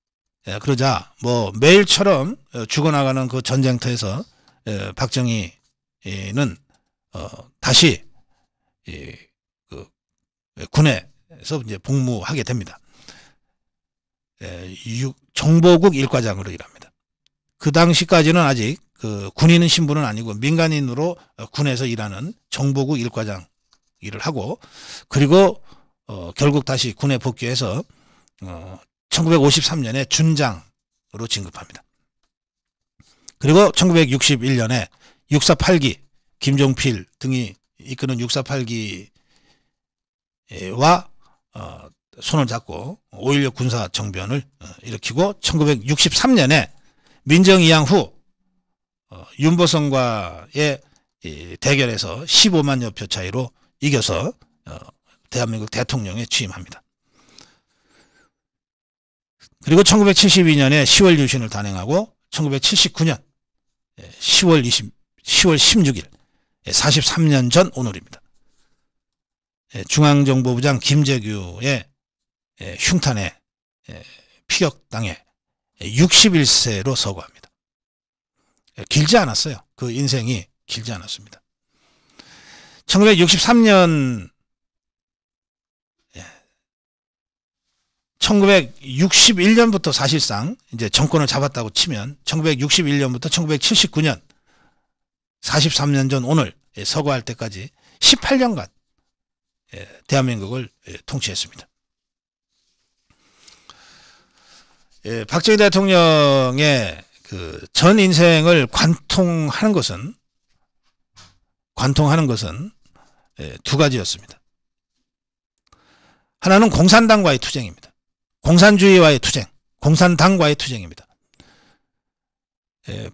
S1: 그러자 뭐 매일처럼 죽어나가는 그 전쟁터에서 박정희는 다시 그 군에서 이제 복무하게 됩니다. 정보국 일과장으로 일합니다. 그 당시까지는 아직 그 군인 신분은 아니고 민간인으로 군에서 일하는 정보국 일과장 일을 하고 그리고 결국 다시 군에 복귀해서 1953년에 준장으로 진급합니다. 그리고 1961년에 648기 김종필 등이 이끄는 648기와 손을 잡고 5.16 군사정변을 일으키고 1963년에 민정이양 후 윤보성과의 대결에서 15만여 표 차이로 이겨서 대한민국 대통령에 취임합니다. 그리고 1972년에 10월 유신을 단행하고 1979년 10월 16일 43년 전 오늘입니다. 중앙정보부장 김재규의 흉탄에 피격당해 61세로 서거합니다. 길지 않았어요. 그 인생이 길지 않았습니다. 1963년 1961년부터 사실상 이제 정권을 잡았다고 치면 1961년부터 1979년 43년 전 오늘 서거할 때까지 18년간 대한민국을 통치했습니다. 박정희 대통령의 그 전 인생을 관통하는 것은 두 가지였습니다. 하나는 공산당과의 투쟁입니다. 공산주의와의 투쟁, 공산당과의 투쟁입니다.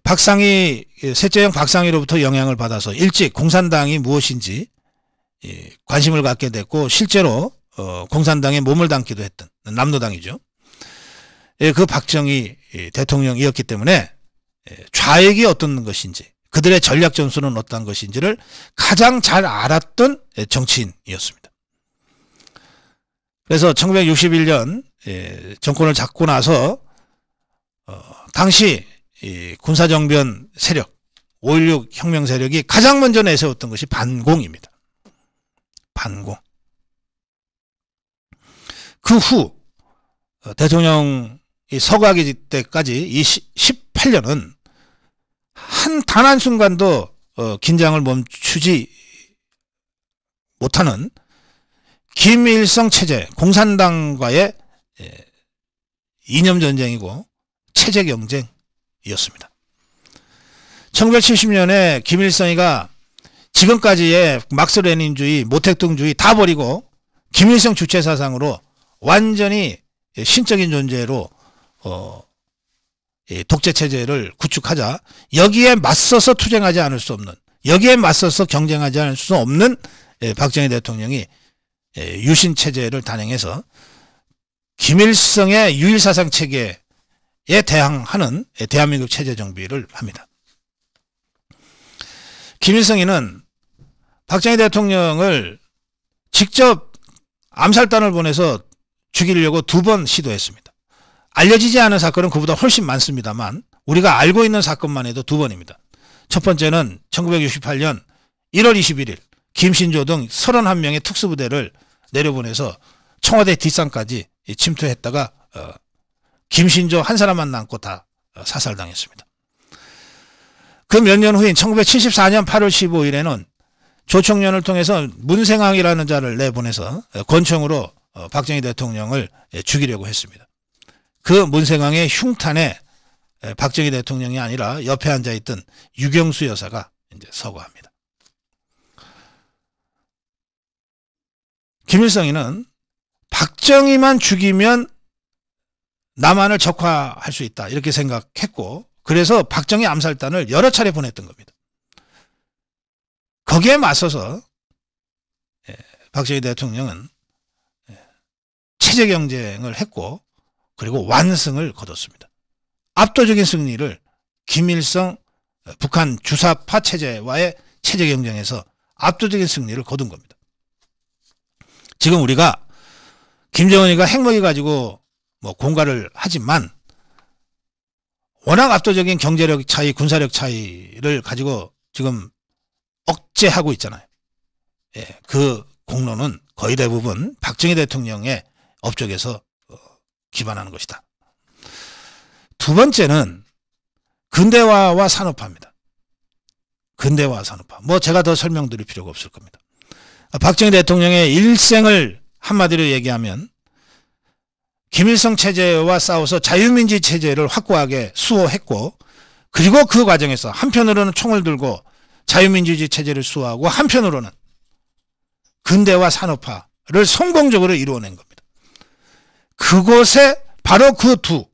S1: 박상희, 셋째형 박상희로부터 영향을 받아서 일찍 공산당이 무엇인지 관심을 갖게 됐고 실제로 공산당에 몸을 담기도 했던 남로당이죠. 그 박정희 대통령이었기 때문에 좌익이 어떤 것인지 그들의 전략 전술은 어떤 것인지를 가장 잘 알았던 정치인이었습니다. 그래서 1961년 정권을 잡고 나서 당시 군사정변 세력 5.16 혁명 세력이 가장 먼저 내세웠던 것이 반공입니다. 반공. 그 후 대통령이 서거하기 때까지 이 18년은 단 한순간도 긴장을 멈추지 못하는 김일성 체제, 공산당과의 이념전쟁이고 체제경쟁이었습니다. 1970년에 김일성이가 지금까지의 막스레닌주의, 모택동주의 다 버리고 김일성 주체사상으로 완전히 신적인 존재로 독재체제를 구축하자 여기에 맞서서 투쟁하지 않을 수 없는, 여기에 맞서서 경쟁하지 않을 수 없는 박정희 대통령이 유신체제를 단행해서 김일성의 유일사상 체계에 대항하는 대한민국 체제 정비를 합니다. 김일성이는 박정희 대통령을 직접 암살단을 보내서 죽이려고 2번 시도했습니다. 알려지지 않은 사건은 그보다 훨씬 많습니다만 우리가 알고 있는 사건만 해도 2번입니다. 첫 번째는 1968년 1월 21일 김신조 등 31명의 특수부대를 내려보내서 청와대 뒷산까지 침투했다가 김신조 한 사람만 남고 다 사살당했습니다. 그 몇 년 후인 1974년 8월 15일에는 조총련을 통해서 문생왕이라는 자를 내보내서 권총으로 박정희 대통령을 죽이려고 했습니다. 그 문생왕의 흉탄에 박정희 대통령이 아니라 옆에 앉아있던 유경수 여사가 이제 서거합니다. 김일성이는 박정희만 죽이면 남한을 적화할 수 있다 이렇게 생각했고 그래서 박정희 암살단을 여러 차례 보냈던 겁니다. 거기에 맞서서 박정희 대통령은 체제 경쟁을 했고 그리고 완승을 거뒀습니다. 압도적인 승리를 김일성 북한 주사파 체제와의 체제 경쟁에서 압도적인 승리를 거둔 겁니다. 지금 우리가 김정은이가 핵무기 가지고 뭐 공갈을 하지만 워낙 압도적인 경제력 차이, 군사력 차이를 가지고 지금 억제하고 있잖아요. 그 공로는 거의 대부분 박정희 대통령의 업적에서 기반하는 것이다. 두 번째는 근대화와 산업화입니다. 근대화 산업화. 뭐 제가 더 설명드릴 필요가 없을 겁니다. 박정희 대통령의 일생을 한마디로 얘기하면 김일성 체제와 싸워서 자유민주주의 체제를 확고하게 수호했고, 그리고 그 과정에서 한편으로는 총을 들고 자유민주주의 체제를 수호하고 한편으로는 근대화 산업화를 성공적으로 이루어낸 겁니다. 그곳에 바로 그 두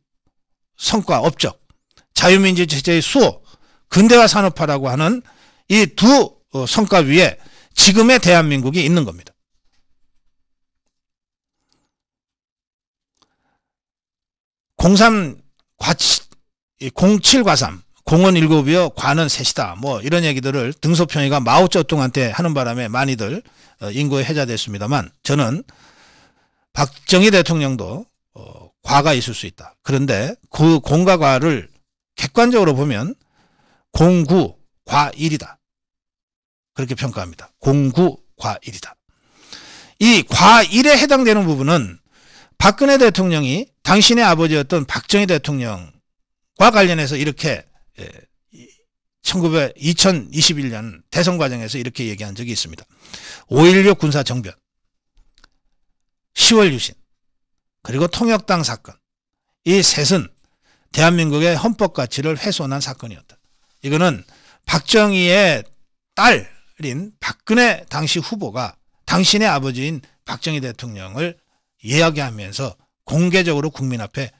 S1: 성과 업적, 자유민주주의 체제의 수호, 근대화 산업화라고 하는 이 두 성과 위에 지금의 대한민국이 있는 겁니다. 공삼 07과삼, 공은 7이요 과는 셋이다, 뭐 이런 얘기들을 등소평이가 마오쩌둥한테 하는 바람에 많이들 인고에 회자됐습니다만, 저는 박정희 대통령도 과가 있을 수 있다. 그런데 그 공과 과를 객관적으로 보면 공구 과 1이다. 그렇게 평가합니다. 공구 과 1이다. 이 과 1에 해당되는 부분은 박근혜 대통령이 당신의 아버지였던 박정희 대통령과 관련해서 이렇게 2021년 대선 과정에서 이렇게 얘기한 적이 있습니다. 5.16 군사정변, 10월 유신, 그리고 통역당 사건, 이 셋은 대한민국의 헌법 가치를 훼손한 사건이었다. 이거는 박정희의 딸인 박근혜 당시 후보가 당신의 아버지인 박정희 대통령을 이야기하면서 공개적으로 국민 앞에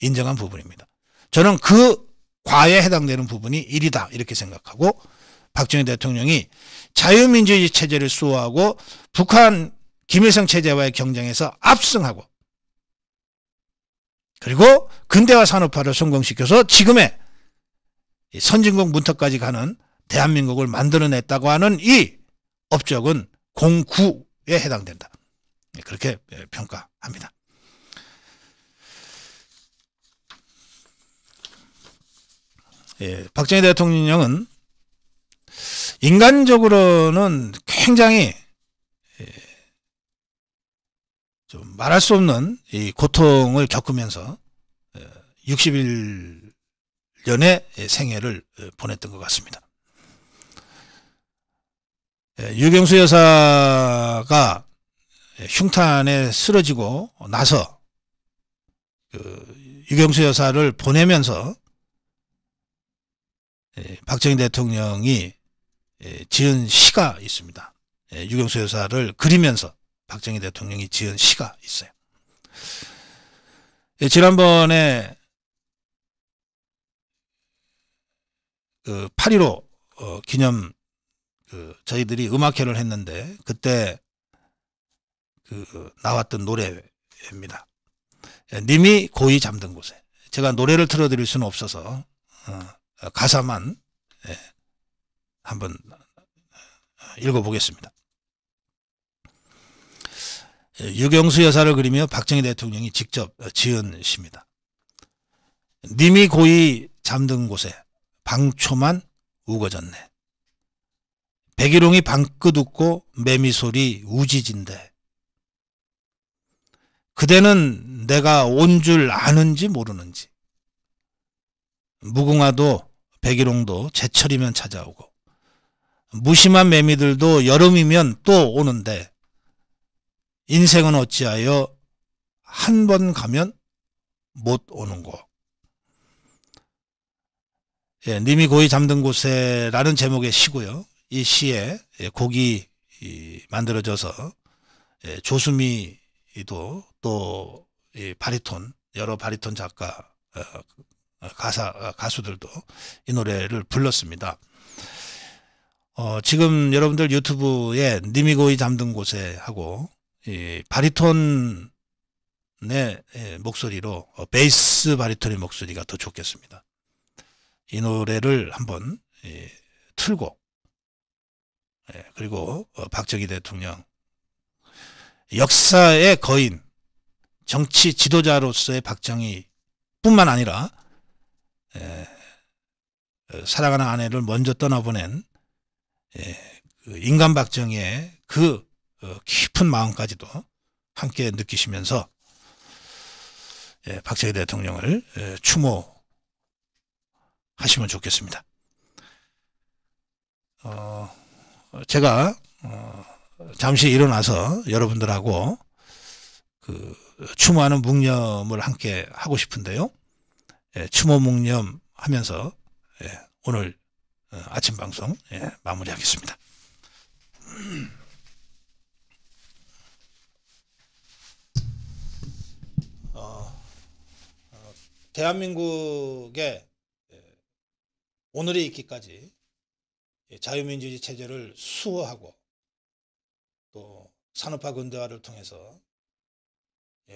S1: 인정한 부분입니다. 저는 그 과에 해당되는 부분이 1이다 이렇게 생각하고, 박정희 대통령이 자유민주주의 체제를 수호하고 북한 김일성 체제와의 경쟁에서 압승하고, 그리고 근대화 산업화를 성공시켜서 지금의 선진국 문턱까지 가는 대한민국을 만들어냈다고 하는 이 업적은 공구에 해당된다. 그렇게 평가합니다. 박정희 대통령은 인간적으로는 굉장히 좀 말할 수 없는 이 고통을 겪으면서 60일년의 생애를 보냈던 것 같습니다. 유경수 여사가 흉탄에 쓰러지고 나서 유경수 여사를 보내면서 박정희 대통령이 지은 시가 있습니다. 유경수 여사를 그리면서 박정희 대통령이 지은 시가 있어요. 지난번에 8.15 기념 저희들이 음악회를 했는데 그때 나왔던 노래입니다. 님이 고이 잠든 곳에. 제가 노래를 틀어드릴 수는 없어서 가사만 한번 읽어보겠습니다. 유경수 여사를 그리며 박정희 대통령이 직접 지은 시입니다. 님이 고이 잠든 곳에 방초만 우거졌네. 백일홍이 방긋 웃고 매미소리 우지진데 그대는 내가 온 줄 아는지 모르는지 무궁화도 백일홍도 제철이면 찾아오고 무심한 매미들도 여름이면 또 오는데 인생은 어찌하여 한 번 가면 못 오는고. 님이 고이 잠든 곳에 라는 제목의 시고요. 이 시에 곡이 만들어져서 조수미도 또 바리톤, 여러 바리톤 작가, 가수들도 이 노래를 불렀습니다. 지금 여러분들 유튜브에 님이 고이 잠든 곳에 하고 바리톤의 목소리로 베이스 바리톤의 목소리가 더 좋겠습니다. 이 노래를 한번 틀고 그리고 박정희 대통령 역사의 거인 정치 지도자로서의 박정희 뿐만 아니라 사랑하는 아내를 먼저 떠나보낸 인간 박정희의 그 깊은 마음까지도 함께 느끼시면서 박정희 대통령을 추모하시면 좋겠습니다. 제가 잠시 일어나서 여러분들하고 추모하는 묵념을 함께 하고 싶은데요. 예, 추모 묵념 하면서 오늘 아침 방송 마무리하겠습니다. 대한민국의 오늘에 있기까지 자유민주주의 체제를 수호하고 또 산업화 근대화를 통해서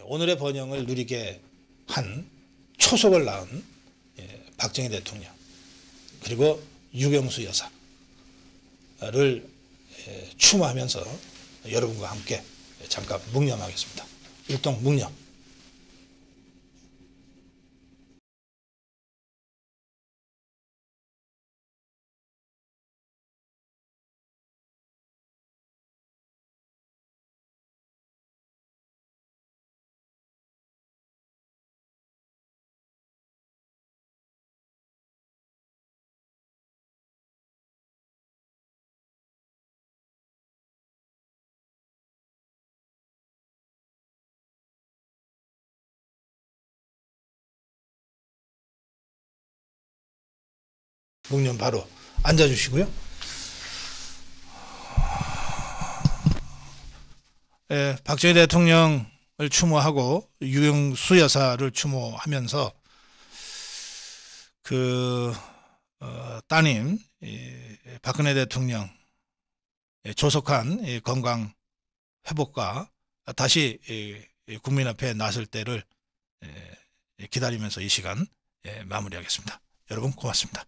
S1: 오늘의 번영을 누리게 한 초석을 낳은 박정희 대통령 그리고 유경수 여사를 추모하면서 여러분과 함께 잠깐 묵념하겠습니다. 일동 묵념. 묵념 바로 앉아주시고요. 박정희 대통령을 추모하고 유경수 여사를 추모하면서 따님 박근혜 대통령 조속한 건강 회복과 다시 국민 앞에 나설 때를 기다리면서 이 시간 마무리하겠습니다. 여러분 고맙습니다.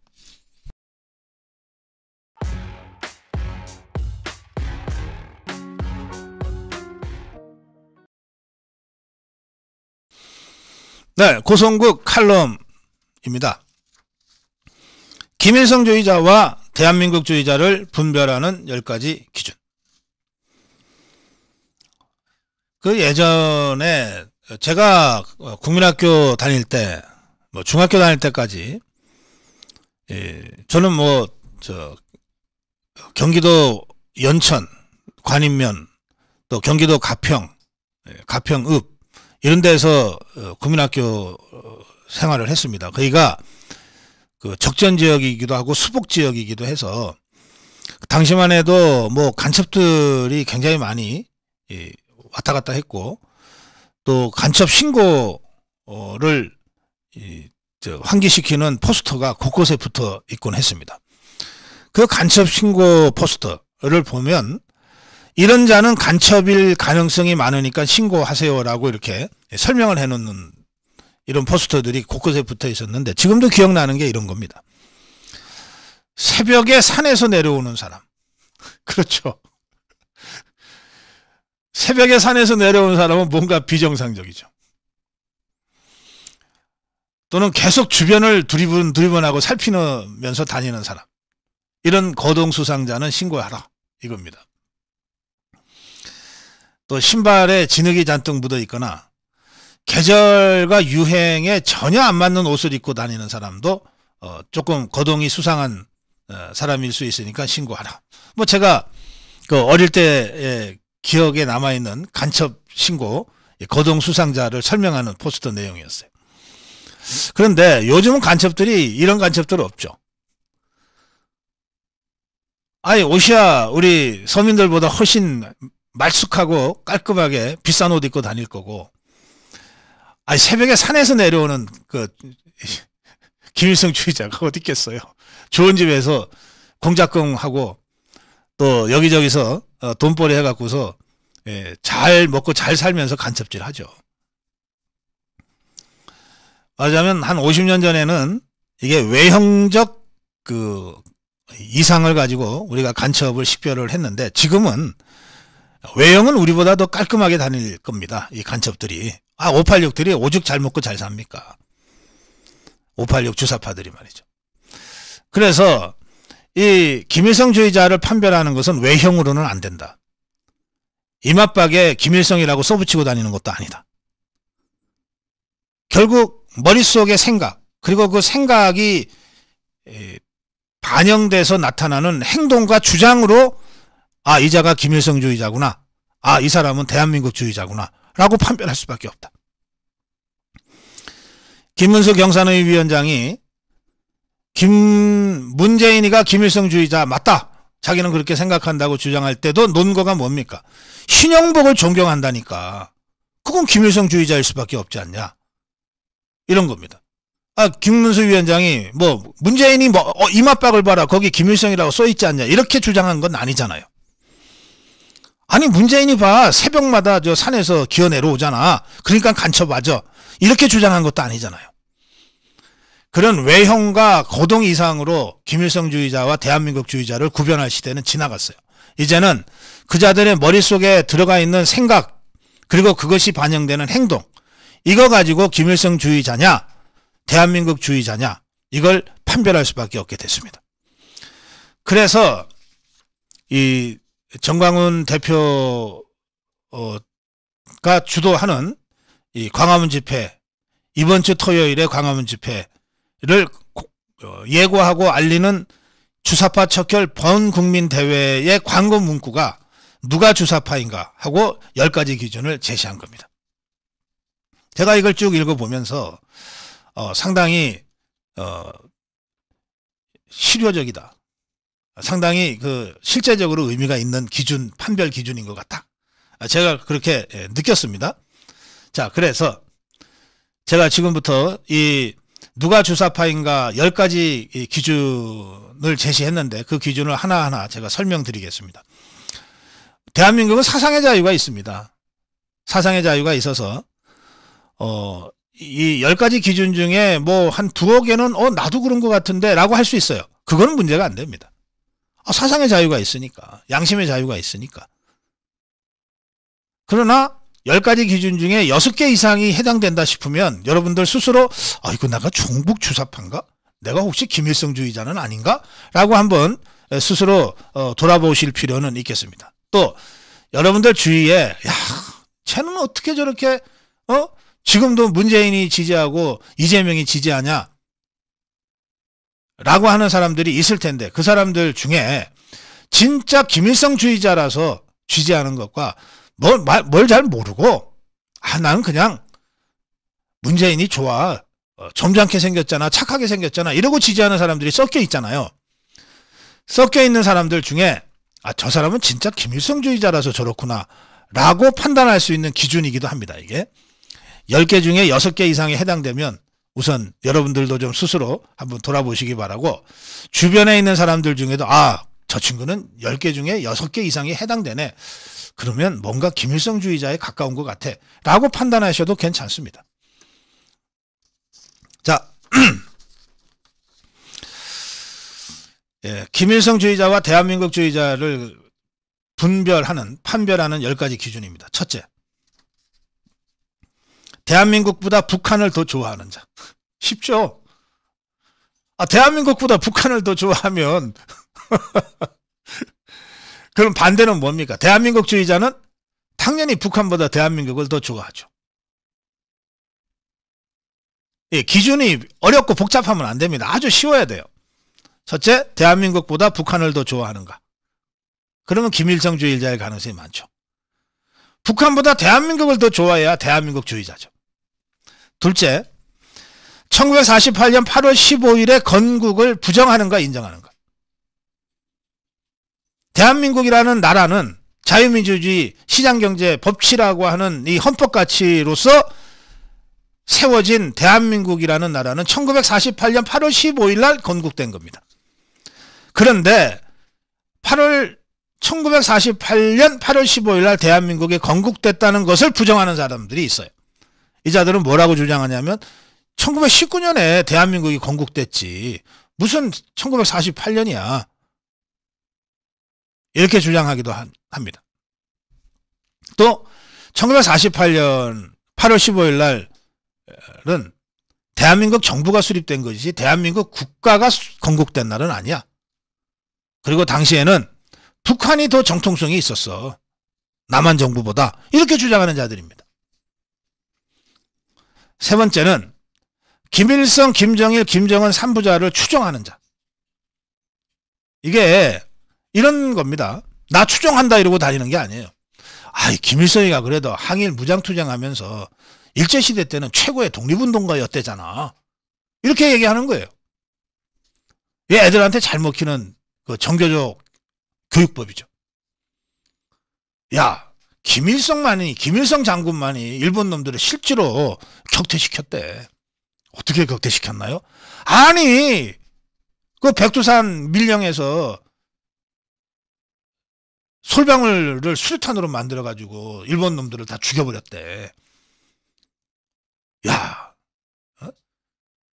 S1: 네, 고성국 칼럼입니다. 김일성주의자와 대한민국주의자를 분별하는 10가지 기준. 예전에 제가 국민학교 다닐 때, 중학교 다닐 때까지, 저는 경기도 연천, 관인면, 또 경기도 가평, 가평읍, 이런 데서 국민학교 생활을 했습니다. 거기가 적전 지역이기도 하고 수복 지역이기도 해서 당시만 해도 간첩들이 굉장히 많이 왔다 갔다 했고 또 간첩 신고를 환기시키는 포스터가 곳곳에 붙어 있곤 했습니다. 그 간첩 신고 포스터를 보면 이런 자는 간첩일 가능성이 많으니까 신고하세요라고 이렇게 설명을 해놓는 이런 포스터들이 곳곳에 붙어 있었는데 지금도 기억나는 게 이런 겁니다. 새벽에 산에서 내려오는 사람. 그렇죠. 새벽에 산에서 내려오는 사람은 뭔가 비정상적이죠. 또는 계속 주변을 두리번하고 살피면서 다니는 사람. 이런 거동수상자는 신고하라 이겁니다. 또 신발에 진흙이 잔뜩 묻어 있거나 계절과 유행에 전혀 안 맞는 옷을 입고 다니는 사람도 조금 거동이 수상한 사람일 수 있으니까 신고하라. 제가 어릴 때 기억에 남아있는 간첩 신고 거동 수상자를 설명하는 포스터 내용이었어요. 그런데 요즘은 간첩들이 이런 간첩들 없죠. 아니 옷이야 우리 서민들보다 훨씬 말쑥하고 깔끔하게 비싼 옷 입고 다닐 거고, 아니 새벽에 산에서 내려오는 김일성 주의자가 어디 있겠어요. 좋은 집에서 공작공하고 또 여기저기서 돈벌이 해갖고서 잘 먹고 잘 살면서 간첩질 하죠. 말하자면 한 50년 전에는 이게 외형적 이상을 가지고 우리가 간첩을 식별을 했는데 지금은 외형은 우리보다 더 깔끔하게 다닐 겁니다. 이 간첩들이. 586들이 오죽 잘 먹고 잘 삽니까? 586 주사파들이 말이죠. 그래서 이 김일성주의자를 판별하는 것은 외형으로는 안 된다. 이맛박에 김일성이라고 써붙이고 다니는 것도 아니다. 결국 머릿속의 생각 그리고 그 생각이 반영돼서 나타나는 행동과 주장으로 아, 이 자가 김일성주의자구나. 아, 이 사람은 대한민국주의자구나. 라고 판별할 수밖에 없다. 김문수 경산의 위원장이 문재인이가 김일성주의자 맞다. 자기는 그렇게 생각한다고 주장할 때도 논거가 뭡니까? 신영복을 존경한다니까. 그건 김일성주의자일 수밖에 없지 않냐. 이런 겁니다. 아, 김문수 위원장이 문재인이 이맛박을 봐라. 거기 김일성이라고 써있지 않냐. 이렇게 주장한 건 아니잖아요. 아니, 문재인이 봐. 새벽마다 저 산에서 기어 내려오잖아. 그러니까 간첩하죠. 이렇게 주장한 것도 아니잖아요. 그런 외형과 거동 이상으로 김일성주의자와 대한민국주의자를 구별할 시대는 지나갔어요. 이제는 그 자들의 머릿속에 들어가 있는 생각, 그리고 그것이 반영되는 행동, 이거 가지고 김일성주의자냐 대한민국주의자냐 이걸 판별할 수밖에 없게 됐습니다. 그래서 이 정광훈 대표가 주도하는 이 광화문 집회, 이번 주 토요일에 광화문 집회를 예고하고 알리는 주사파 척결 번국민대회의 광고 문구가 누가 주사파인가 하고 10가지 기준을 제시한 겁니다. 제가 이걸 쭉 읽어보면서 상당히 실효적이다. 상당히 실제적으로 의미가 있는 기준, 판별 기준인 것 같다. 제가 그렇게 느꼈습니다. 자, 그래서 제가 지금부터 이 누가 주사파인가 10가지 기준을 제시했는데 그 기준을 하나하나 제가 설명드리겠습니다. 대한민국은 사상의 자유가 있습니다. 사상의 자유가 있어서 이 10가지 기준 중에 한 두어 개는 나도 그런 것 같은데 라고 할 수 있어요. 그거는 문제가 안 됩니다. 사상의 자유가 있으니까, 양심의 자유가 있으니까. 그러나 10가지 기준 중에 6개 이상이 해당된다 싶으면 여러분들 스스로 이거 내가 종북 주사파인가? 내가 혹시 김일성주의자는 아닌가? 라고 한번 스스로 돌아보실 필요는 있겠습니다. 또 여러분들 주위에 쟤는 어떻게 저렇게 지금도 문재인이 지지하고 이재명이 지지하냐? 라고 하는 사람들이 있을 텐데 그 사람들 중에 진짜 김일성주의자라서 지지하는 것과 뭘 잘 모르고 나는 그냥 문재인이 좋아. 점잖게 생겼잖아. 착하게 생겼잖아. 이러고 지지하는 사람들이 섞여 있잖아요. 섞여 있는 사람들 중에 저 사람은 진짜 김일성주의자라서 저렇구나 라고 판단할 수 있는 기준이기도 합니다. 이게 10개 중에 6개 이상에 해당되면 우선 여러분들도 좀 스스로 한번 돌아보시기 바라고, 주변에 있는 사람들 중에도 저 친구는 10개 중에 6개 이상이 해당되네. 그러면 뭔가 김일성주의자에 가까운 것 같아 라고 판단하셔도 괜찮습니다. 자, 김일성주의자와 대한민국주의자를 판별하는 10가지 기준입니다. 첫째, 대한민국보다 북한을 더 좋아하는 자. 쉽죠? 대한민국보다 북한을 더 좋아하면 그럼 반대는 뭡니까? 대한민국주의자는 당연히 북한보다 대한민국을 더 좋아하죠. 기준이 어렵고 복잡하면 안 됩니다. 아주 쉬워야 돼요. 첫째, 대한민국보다 북한을 더 좋아하는가? 그러면 김일성주의자일 가능성이 많죠. 북한보다 대한민국을 더 좋아해야 대한민국주의자죠. 둘째, 1948년 8월 15일에 건국을 부정하는가 인정하는가? 대한민국이라는 나라는 자유민주주의, 시장경제, 법치라고 하는 이 헌법가치로서 세워진 대한민국이라는 나라는 1948년 8월 15일 날 건국된 겁니다. 그런데 1948년 8월 15일 날 대한민국이 건국됐다는 것을 부정하는 사람들이 있어요. 이 자들은 뭐라고 주장하냐면 1919년에 대한민국이 건국됐지 무슨 1948년이야. 이렇게 주장하기도 합니다. 또 1948년 8월 15일 날은 대한민국 정부가 수립된 것이지 대한민국 국가가 건국된 날은 아니야. 그리고 당시에는 북한이 더 정통성이 있었어. 남한 정부보다. 이렇게 주장하는 자들입니다. 세 번째는 김일성, 김정일, 김정은 3부자를 추종하는 자. 이게 이런 겁니다. 나 추종한다 이러고 다니는 게 아니에요. 아이, 김일성이가 그래도 항일 무장투쟁하면서 일제시대 때는 최고의 독립운동가였대잖아. 이렇게 얘기하는 거예요. 얘 애들한테 잘 먹히는 그 정교조 교육법이죠. 야, 김일성 장군만이 일본 놈들을 실제로 격퇴시켰대. 어떻게 격퇴시켰나요? 아니, 그 백두산 밀령에서 솔방울을 수류탄으로 만들어가지고 일본 놈들을 다 죽여버렸대. 야,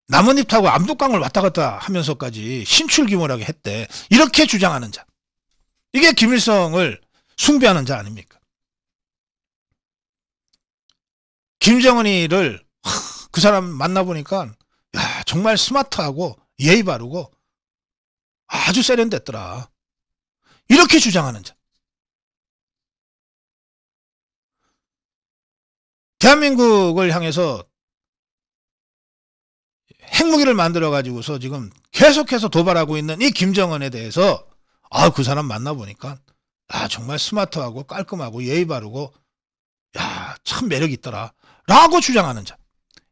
S1: 나뭇잎 타고 압록강을 왔다 갔다 하면서까지 신출귀몰하게 했대. 이렇게 주장하는 자. 이게 김일성을 숭배하는 자 아닙니까? 김정은이를 그 사람 만나보니까 야, 정말 스마트하고 예의 바르고 아주 세련됐더라. 이렇게 주장하는 자. 대한민국을 향해서 핵무기를 만들어 가지고서 지금 계속해서 도발하고 있는 이 김정은에 대해서 그 사람 만나보니까 정말 스마트하고 깔끔하고 예의 바르고 참 매력 있더라 라고 주장하는 자.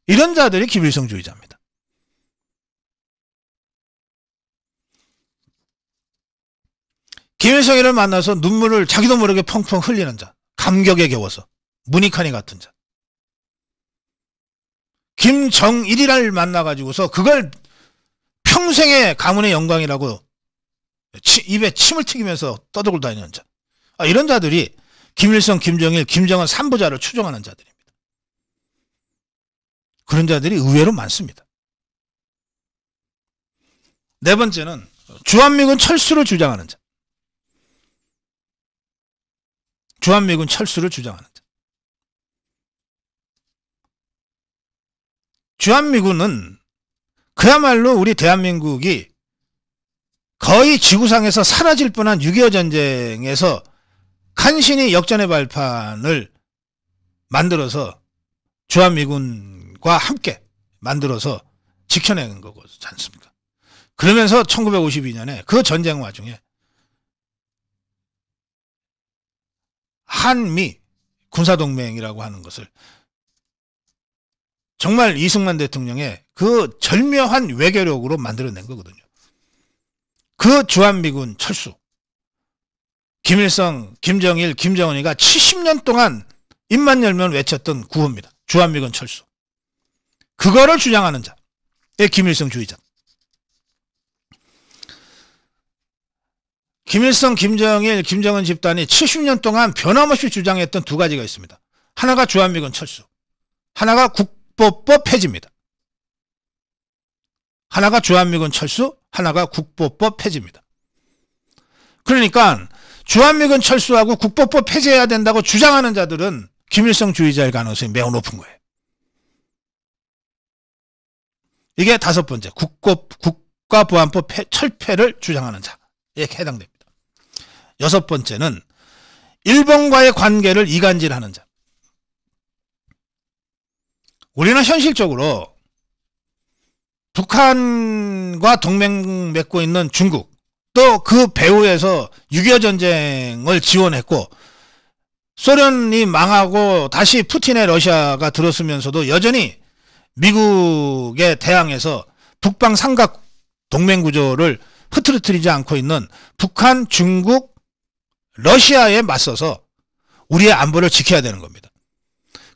S1: 이런 자들이 김일성주의자입니다. 김일성이를 만나서 눈물을 자기도 모르게 펑펑 흘리는 자. 감격에 겨워서. 문익환이 같은 자. 김정일이를 만나가지고서 그걸 평생의 가문의 영광이라고 입에 침을 튀기면서 떠들고 다니는 자. 이런 자들이 김일성, 김정일, 김정은 3부자를 추종하는 자들입니다. 그런 자들이 의외로 많습니다. 네 번째는 주한미군 철수를 주장하는 자. 주한미군 철수를 주장하는 자. 주한미군은 그야말로 우리 대한민국이 거의 지구상에서 사라질 뻔한 6.25 전쟁에서 간신히 역전의 발판을 만들어서 주한미군과 함께 만들어서 지켜내는 거지 않습니까? 그러면서 1952년에 그 전쟁 와중에 한미 군사동맹이라고 하는 것을 정말 이승만 대통령의 그 절묘한 외교력으로 만들어낸 거거든요. 그 주한미군 철수. 김일성, 김정일, 김정은이가 70년 동안 입만 열면 외쳤던 구호입니다. 주한미군 철수. 그거를 주장하는 자. 김일성주의자. 김일성, 김정일, 김정은 집단이 70년 동안 변함없이 주장했던 두 가지가 있습니다. 하나가 주한미군 철수. 하나가 국보법 폐지입니다. 하나가 주한미군 철수, 하나가 국보법 폐지입니다. 그러니까 주한미군 철수하고 국보법 폐지해야 된다고 주장하는 자들은 김일성주의자일 가능성이 매우 높은 거예요. 이게 다섯 번째, 국가보안법 철폐를 주장하는 자에 해당됩니다. 여섯 번째는 일본과의 관계를 이간질하는 자. 우리는 현실적으로 북한과 동맹 맺고 있는 중국, 또 그 배후에서 6.25 전쟁을 지원했고 소련이 망하고 다시 푸틴의 러시아가 들어서면서도 여전히 미국에 대항해서 북방 삼각 동맹 구조를 흐트러뜨리지 않고 있는 북한, 중국, 러시아에 맞서서 우리의 안보를 지켜야 되는 겁니다.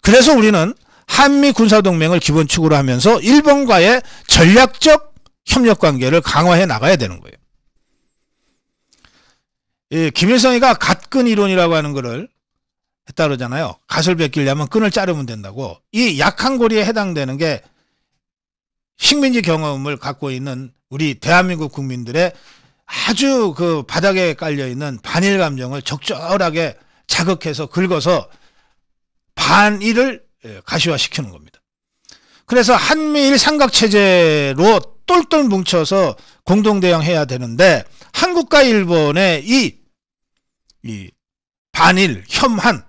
S1: 그래서 우리는 한미 군사동맹을 기본축으로 하면서 일본과의 전략적 협력관계를 강화해 나가야 되는 거예요. 김일성이가 갓근 이론이라고 하는 거를 했다 그러잖아요. 갓을 벗기려면 끈을 자르면 된다고. 이 약한 고리에 해당되는 게 식민지 경험을 갖고 있는 우리 대한민국 국민들의 아주 그 바닥에 깔려있는 반일 감정을 적절하게 자극해서 긁어서 반일을 가시화시키는 겁니다. 그래서 한미일 삼각체제로 똘똘 뭉쳐서 공동대응해야 되는데 한국과 일본의 이 반일, 혐한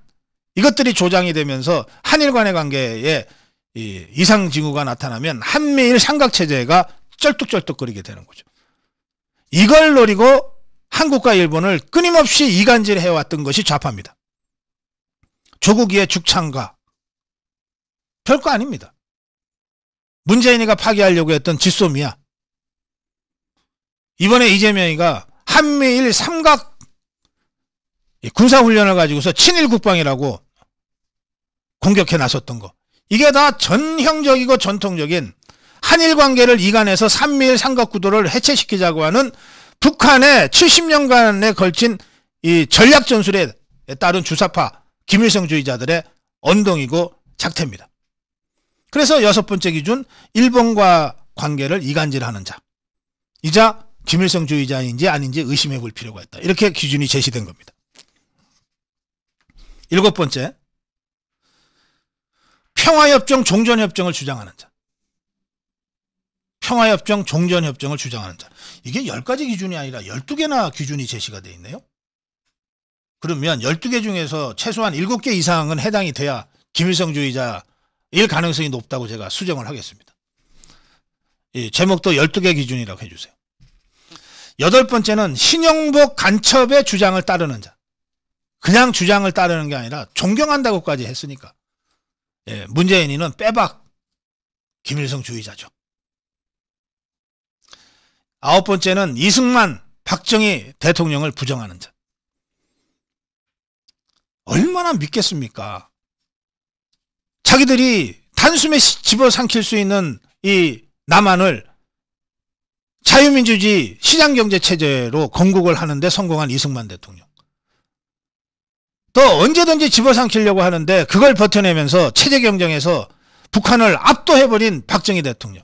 S1: 이것들이 조장이 되면서 한일 간의 관계에 이상 징후가 나타나면 한미일 삼각체제가 쩔뚝쩔뚝거리게 되는 거죠. 이걸 노리고 한국과 일본을 끊임없이 이간질해왔던 것이 좌파입니다. 조국이의 죽창가 별거 아닙니다. 문재인이가 파기하려고 했던 지소미아. 이번에 이재명이가 한미일 삼각 군사훈련을 가지고서 친일 국방이라고 공격해 나섰던 거. 이게 다 전형적이고 전통적인 한일 관계를 이간해서 한미일 삼각구도를 해체시키자고 하는 북한의 70년간에 걸친 이 전략 전술에 따른 주사파 김일성주의자들의 언동이고 작태입니다. 그래서 6번째 기준, 일본과 관계를 이간질하는 자. 이자 김일성주의자인지 아닌지 의심해 볼 필요가 있다. 이렇게 기준이 제시된 겁니다. 7번째, 평화협정, 종전협정을 주장하는 자. 평화협정, 종전협정을 주장하는 자. 이게 10가지 기준이 아니라 12개나 기준이 제시가 되어 있네요. 그러면 12개 중에서 최소한 7개 이상은 해당이 돼야 김일성주의자일 가능성이 높다고 제가 수정을 하겠습니다. 이 제목도 12개 기준이라고 해주세요. 8번째는 신영복 간첩의 주장을 따르는 자. 그냥 주장을 따르는 게 아니라 존경한다고까지 했으니까 문재인이는 빼박 김일성주의자죠. 9번째는 이승만, 박정희 대통령을 부정하는 자. 얼마나 믿겠습니까? 자기들이 단숨에 집어삼킬 수 있는 이 남한을 자유민주주의 시장경제체제로 건국을 하는데 성공한 이승만 대통령. 또 언제든지 집어삼키려고 하는데 그걸 버텨내면서 체제경쟁에서 북한을 압도해버린 박정희 대통령.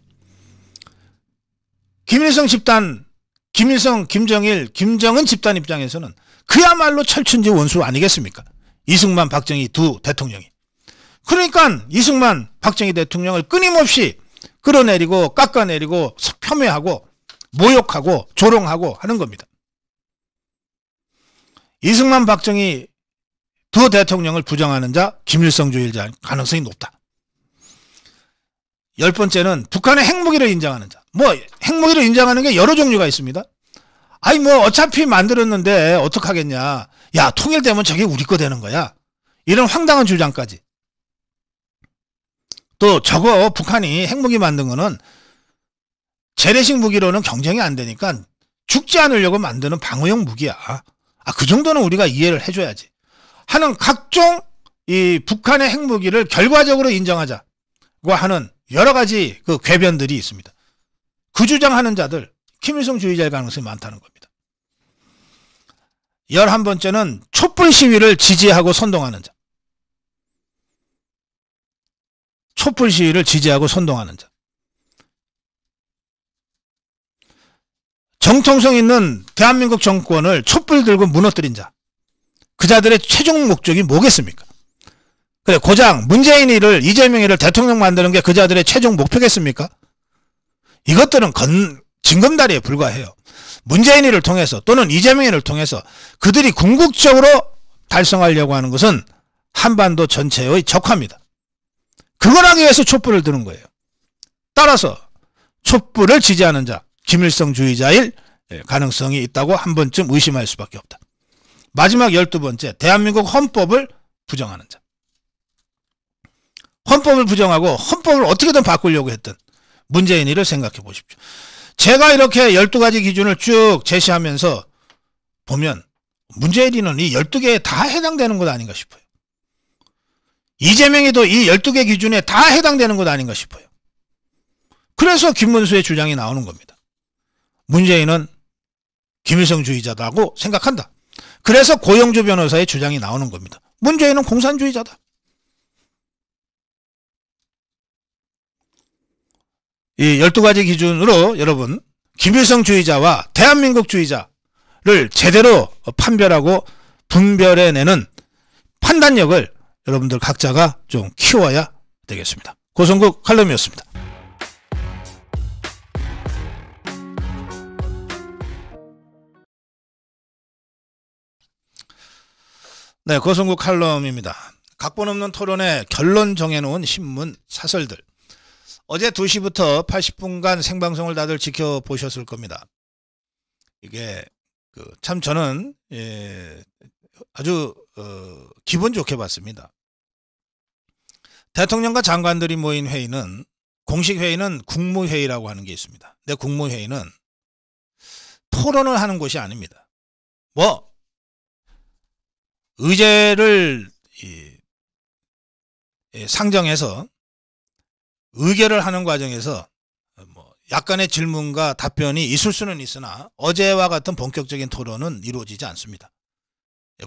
S1: 김일성 집단, 김일성, 김정일, 김정은 집단 입장에서는 그야말로 철춘지 원수 아니겠습니까? 이승만, 박정희 두 대통령이. 그러니까 이승만, 박정희 대통령을 끊임없이 끌어내리고 깎아내리고 폄훼하고 모욕하고 조롱하고 하는 겁니다. 이승만, 박정희 두 대통령을 부정하는 자, 김일성주의자 가능성이 높다. 10번째는 북한의 핵무기를 인정하는 자. 뭐 핵무기를 인정하는 게 여러 종류가 있습니다. 아니 뭐 어차피 만들었는데 어떡하겠냐. 야 통일되면 저게 우리 거 되는 거야. 이런 황당한 주장까지. 또 저거 북한이 핵무기 만든 거는 재래식 무기로는 경쟁이 안 되니까 죽지 않으려고 만드는 방어용 무기야. 그 정도는 우리가 이해를 해줘야지. 하는 각종 이 북한의 핵무기를 결과적으로 인정하자고 하는 여러 가지 그 궤변들이 있습니다. 그 주장하는 자들 김일성주의자일 가능성이 많다는 겁니다. 11번째는 촛불 시위를 지지하고 선동하는 자. 촛불 시위를 지지하고 선동하는 자. 정통성 있는 대한민국 정권을 촛불 들고 무너뜨린 자. 그 자들의 최종 목적이 뭐겠습니까? 그래 고장 문재인이를 이재명이를 대통령 만드는 게 그 자들의 최종 목표겠습니까? 이것들은 징검다리에 불과해요. 문재인이를 통해서 또는 이재명이를 통해서 그들이 궁극적으로 달성하려고 하는 것은 한반도 전체의 적화입니다. 그걸 하기 위해서 촛불을 드는 거예요. 따라서 촛불을 지지하는 자, 김일성주의자일 가능성이 있다고 한 번쯤 의심할 수밖에 없다. 마지막 12번째, 대한민국 헌법을 부정하는 자. 헌법을 부정하고 헌법을 어떻게든 바꾸려고 했던 문재인이를 생각해 보십시오. 제가 이렇게 12가지 기준을 쭉 제시하면서 보면 문재인이는 이 12개에 다 해당되는 것 아닌가 싶어요. 이재명이도 이 12개 기준에 다 해당되는 것 아닌가 싶어요. 그래서 김문수의 주장이 나오는 겁니다. 문재인은 김일성주의자다고 생각한다. 그래서 고영주 변호사의 주장이 나오는 겁니다. 문재인은 공산주의자다. 이 12가지 기준으로 여러분 김일성주의자와 대한민국주의자를 제대로 판별하고 분별해내는 판단력을 여러분들 각자가 좀 키워야 되겠습니다. 고성국 칼럼이었습니다. 네, 고성국 칼럼입니다. 각본 없는 토론에 결론 정해놓은 신문 사설들. 어제 2시부터 80분간 생방송을 다들 지켜보셨을 겁니다. 이게 참 저는 아주 기분 좋게 봤습니다. 대통령과 장관들이 모인 회의는, 공식 회의는 국무회의라고 하는 게 있습니다. 근데 국무회의는 토론을 하는 곳이 아닙니다. 뭐 의제를 상정해서 의결을 하는 과정에서 뭐 약간의 질문과 답변이 있을 수는 있으나 어제와 같은 본격적인 토론은 이루어지지 않습니다.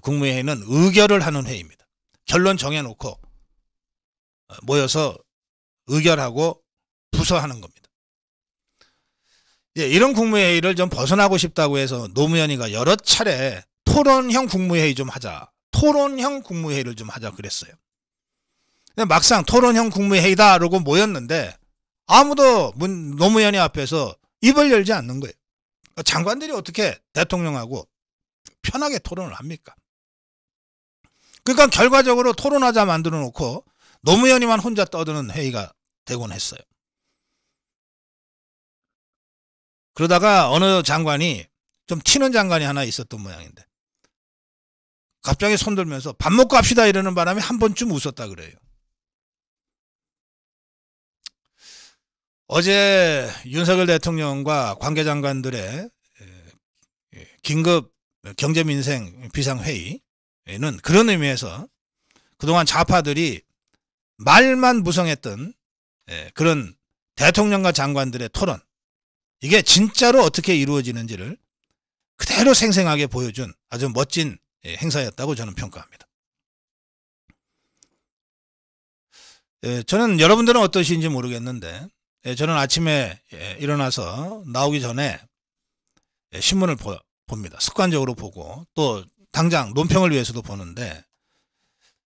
S1: 국무회의는 의결을 하는 회의입니다. 결론 정해놓고 모여서 의결하고 부서하는 겁니다. 이런 국무회의를 좀 벗어나고 싶다고 해서 노무현이가 여러 차례 토론형 국무회의 좀 하자, 토론형 국무회의를 좀 하자 그랬어요. 근데 막상 토론형 국무회의다 라고 모였는데 아무도 노무현이 앞에서 입을 열지 않는 거예요. 장관들이 어떻게 대통령하고 편하게 토론을 합니까? 그러니까 결과적으로 토론하자 만들어 놓고 노무현이만 혼자 떠드는 회의가 되곤 했어요. 그러다가 어느 장관이, 좀 튀는 장관이 하나 있었던 모양인데 갑자기 손들면서 밥 먹고 합시다 이러는 바람에 한 번쯤 웃었다 그래요. 어제 윤석열 대통령과 관계장관들의 긴급 경제민생 비상회의는 그런 의미에서 그동안 좌파들이 말만 무성했던 그런 대통령과 장관들의 토론, 이게 진짜로 어떻게 이루어지는지를 그대로 생생하게 보여준 아주 멋진 행사였다고 저는 평가합니다. 저는 여러분들은 어떠신지 모르겠는데 저는 아침에 일어나서 나오기 전에 신문을 봅니다. 습관적으로 보고 또 당장 논평을 위해서도 보는데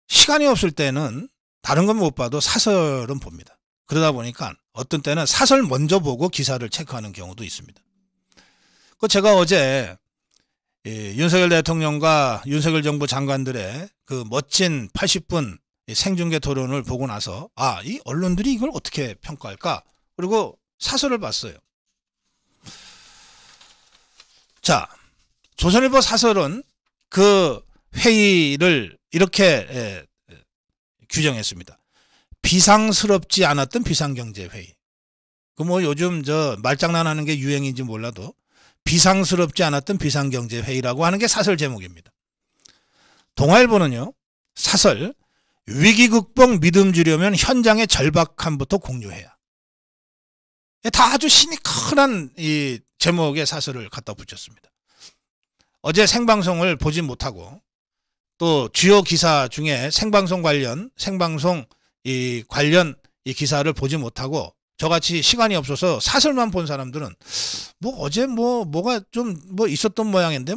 S1: 시간이 없을 때는 다른 건 못 봐도 사설은 봅니다. 그러다 보니까 어떤 때는 사설 먼저 보고 기사를 체크하는 경우도 있습니다. 제가 어제 윤석열 대통령과 윤석열 정부 장관들의 그 멋진 80분 생중계 토론을 보고 나서 이 언론들이 이걸 어떻게 평가할까? 그리고 사설을 봤어요. 자, 조선일보 사설은 그 회의를 이렇게 규정했습니다. 비상스럽지 않았던 비상경제회의. 요즘 말장난하는 게 유행인지 몰라도 비상스럽지 않았던 비상경제회의라고 하는 게 사설 제목입니다. 동아일보는요, 사설, 위기 극복 믿음 주려면 현장의 절박함부터 공유해야. 다 아주 시니컬한 이 제목의 사설을 갖다 붙였습니다. 어제 생방송을 보지 못하고 또 주요 기사 중에 생방송 관련 기사를 보지 못하고 저같이 시간이 없어서 사설만 본 사람들은 어제 뭐가 좀 있었던 모양인데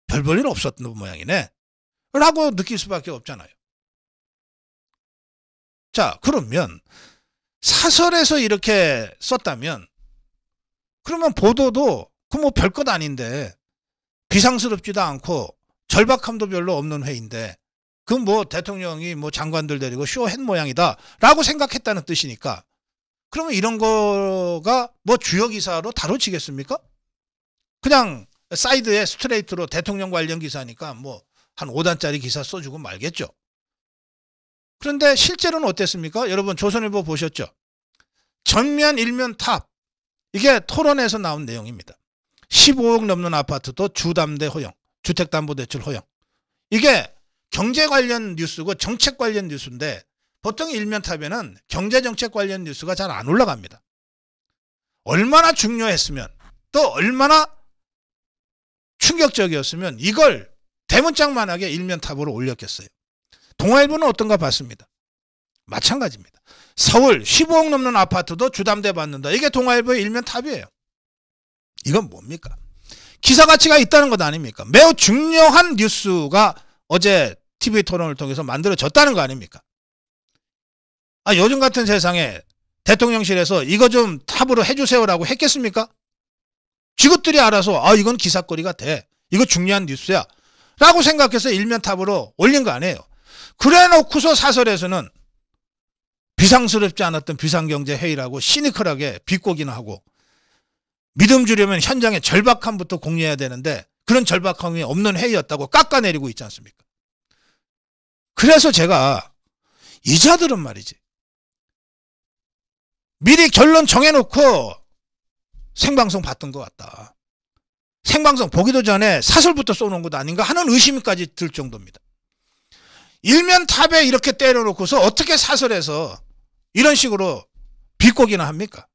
S1: 별 볼 일 없었던 모양이네 라고 느낄 수밖에 없잖아요. 자, 그러면 사설에서 이렇게 썼다면 그러면 보도도 별것 아닌데 비상스럽지도 않고 절박함도 별로 없는 회의인데 대통령이 장관들 데리고 쇼한 모양이다 라고 생각했다는 뜻이니까 그러면 이런 거가 주요 기사로 다뤄지겠습니까? 그냥 사이드에 스트레이트로 대통령 관련 기사니까 한 5단짜리 기사 써주고 말겠죠. 그런데 실제로는 어땠습니까? 여러분 조선일보 보셨죠? 전면 일면 탑, 이게 토론에서 나온 내용입니다. 15억 넘는 아파트도 주담대 허용, 주택담보대출 허용. 이게 경제 관련 뉴스고 정책 관련 뉴스인데 보통 일면탑에는 경제정책 관련 뉴스가 잘 안 올라갑니다. 얼마나 중요했으면 또 얼마나 충격적이었으면 이걸 대문짝만하게 일면탑으로 올렸겠어요. 동아일보는 어떤가 봤습니다. 마찬가지입니다. 서울 15억 넘는 아파트도 주담대 받는다. 이게 동아일보의 일면탑이에요. 이건 뭡니까? 기사 가치가 있다는 것 아닙니까? 매우 중요한 뉴스가 어제 TV 토론을 통해서 만들어졌다는 거 아닙니까? 요즘 같은 세상에 대통령실에서 이거 좀 탑으로 해주세요라고 했겠습니까? 지것들이 알아서 이건 기사거리가 돼. 이거 중요한 뉴스야. 라고 생각해서 일면탑으로 올린 거 아니에요. 그래 놓고서 사설에서는 비상스럽지 않았던 비상경제회의라고 시니컬하게 비꼬기는 하고 믿음 주려면 현장의 절박함부터 공유해야 되는데 그런 절박함이 없는 회의였다고 깎아내리고 있지 않습니까? 그래서 제가 이 자들은 말이지 미리 결론 정해놓고 생방송 봤던 것 같다. 생방송 보기도 전에 사설부터 쏘는 것 아닌가 하는 의심까지 들 정도입니다. 일면 탑에 이렇게 때려놓고서 어떻게 사설에서 이런 식으로 비꼬기나 합니까?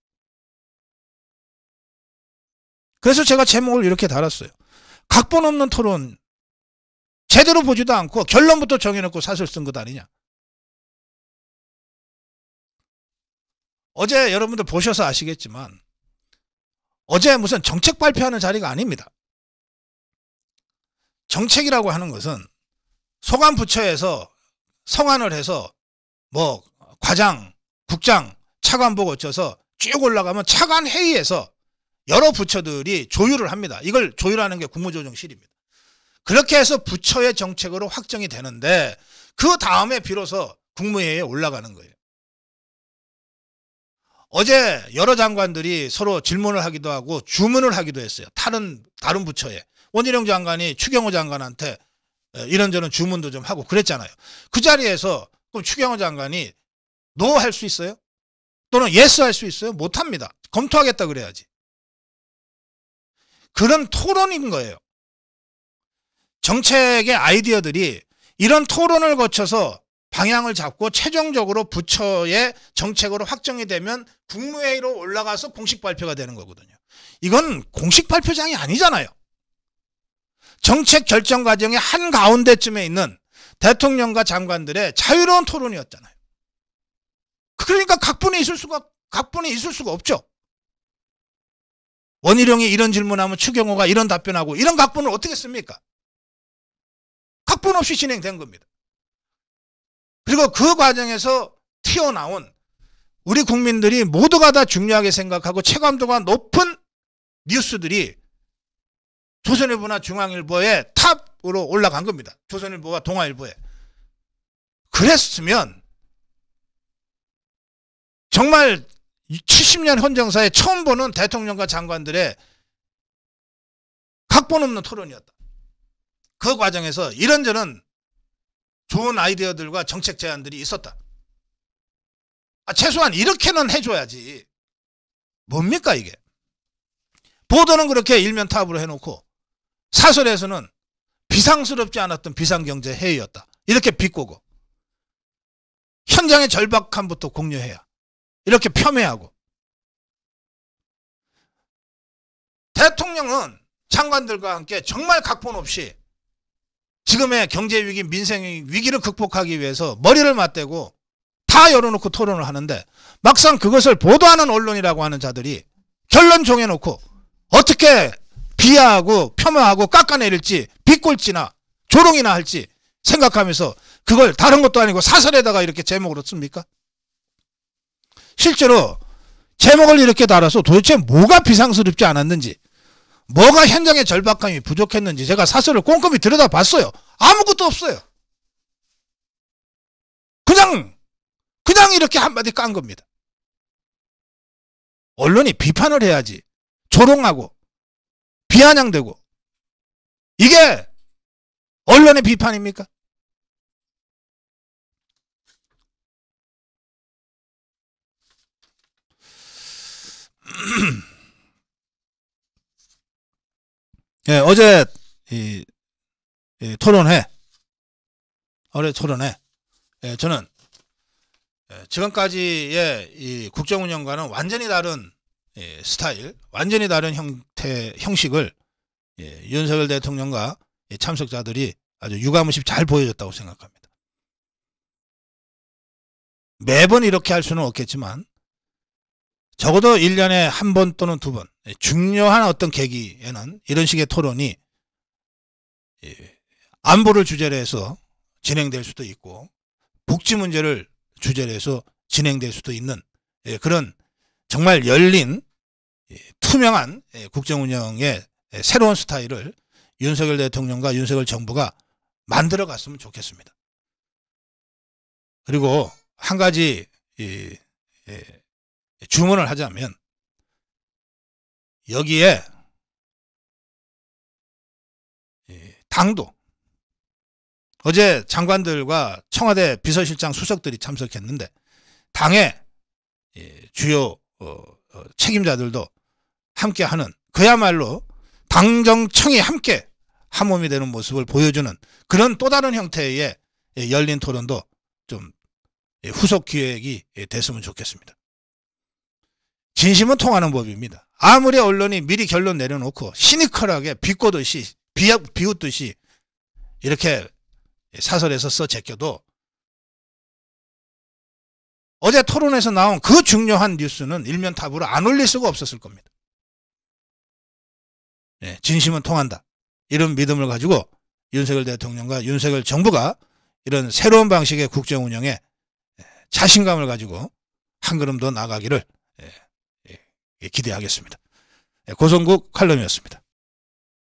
S1: 그래서 제가 제목을 이렇게 달았어요. 각본 없는 토론, 제대로 보지도 않고 결론부터 정해놓고 사설 쓴 것 아니냐. 어제 여러분들 보셔서 아시겠지만 어제 무슨 정책 발표하는 자리가 아닙니다. 정책이라고 하는 것은 소관 부처에서 성안을 해서 뭐 과장, 국장, 차관보 거쳐서 쭉 올라가면 차관 회의에서 여러 부처들이 조율을 합니다. 이걸 조율하는 게 국무조정실입니다. 그렇게 해서 부처의 정책으로 확정이 되는데 그 다음에 비로소 국무회의에 올라가는 거예요. 어제 여러 장관들이 서로 질문을 하기도 하고 주문을 하기도 했어요. 다른 부처에. 원희룡 장관이 추경호 장관한테 이런저런 주문도 좀 하고 그랬잖아요. 그 자리에서 그럼 추경호 장관이 노 할 수 있어요? 또는 예스 할 수 있어요? 못합니다. 검토하겠다 그래야지. 그런 토론인 거예요. 정책의 아이디어들이 이런 토론을 거쳐서 방향을 잡고 최종적으로 부처의 정책으로 확정이 되면 국무회의로 올라가서 공식 발표가 되는 거거든요. 이건 공식 발표장이 아니잖아요. 정책 결정 과정의 한가운데쯤에 있는 대통령과 장관들의 자유로운 토론이었잖아요. 그러니까 각본이 있을 수가 없죠. 원희룡이 이런 질문하면 추경호가 이런 답변하고 이런 각본을 어떻게 씁니까? 각본 없이 진행된 겁니다. 그리고 그 과정에서 튀어나온 우리 국민들이 모두가 다 중요하게 생각하고 체감도가 높은 뉴스들이 조선일보나 중앙일보의 탑으로 올라간 겁니다. 조선일보와 동아일보에. 그랬으면 정말 70년 헌정사에 처음 보는 대통령과 장관들의 각본 없는 토론이었다. 그 과정에서 이런저런 좋은 아이디어들과 정책 제안들이 있었다. 최소한 이렇게는 해줘야지. 뭡니까 이게? 보도는 그렇게 일면탑으로 해놓고 사설에서는 비상스럽지 않았던 비상경제회의였다. 이렇게 비꼬고 현장의 절박함부터 공유해야 이렇게 폄훼하고 대통령은 장관들과 함께 정말 각본 없이 지금의 경제위기, 민생위기를 극복하기 위해서 머리를 맞대고 다 열어놓고 토론을 하는데 막상 그것을 보도하는 언론이라고 하는 자들이 결론 정해놓고 어떻게 비하하고 폄하하고 깎아내릴지 비꼴지나 조롱이나 할지 생각하면서 그걸 다른 것도 아니고 사설에다가 이렇게 제목으로 씁니까? 실제로 제목을 이렇게 달아서 도대체 뭐가 비상스럽지 않았는지 뭐가 현장의 절박함이 부족했는지 제가 사설을 꼼꼼히 들여다봤어요. 아무것도 없어요. 그냥 이렇게 한마디 깐 겁니다. 언론이 비판을 해야지. 조롱하고 비아냥대고 이게 언론의 비판입니까? 예, 어제 이 토론회 예, 저는 지금까지의 이 국정운영과는 완전히 다른 스타일, 완전히 다른 형식을 윤석열 대통령과 참석자들이 아주 유감없이 잘 보여줬다고 생각합니다. 매번 이렇게 할 수는 없겠지만 적어도 1년에 한 번 또는 두 번 중요한 어떤 계기에는 이런 식의 토론이 안보를 주제로 해서 진행될 수도 있고 복지 문제를 주제로 해서 진행될 수도 있는 그런 정말 열린 투명한 국정운영의 새로운 스타일을 윤석열 대통령과 윤석열 정부가 만들어 갔으면 좋겠습니다. 그리고 한 가지 주문을 하자면 여기에 당도, 어제 장관들과 청와대 비서실장 수석들이 참석했는데 당의 주요 책임자들도 함께하는, 그야말로 당정청이 함께 한 몸이 되는 모습을 보여주는 그런 또 다른 형태의 열린 토론도 좀 후속 기획이 됐으면 좋겠습니다. 진심은 통하는 법입니다. 아무리 언론이 미리 결론 내려놓고 시니컬하게 비꼬듯이 비웃듯이 이렇게 사설에서 써 제껴도 어제 토론에서 나온 그 중요한 뉴스는 일면탑으로 안 올릴 수가 없었을 겁니다. 진심은 통한다, 이런 믿음을 가지고 윤석열 대통령과 윤석열 정부가 이런 새로운 방식의 국정 운영에 자신감을 가지고 한 걸음 더 나가기를 기대하겠습니다. 고성국 칼럼이었습니다.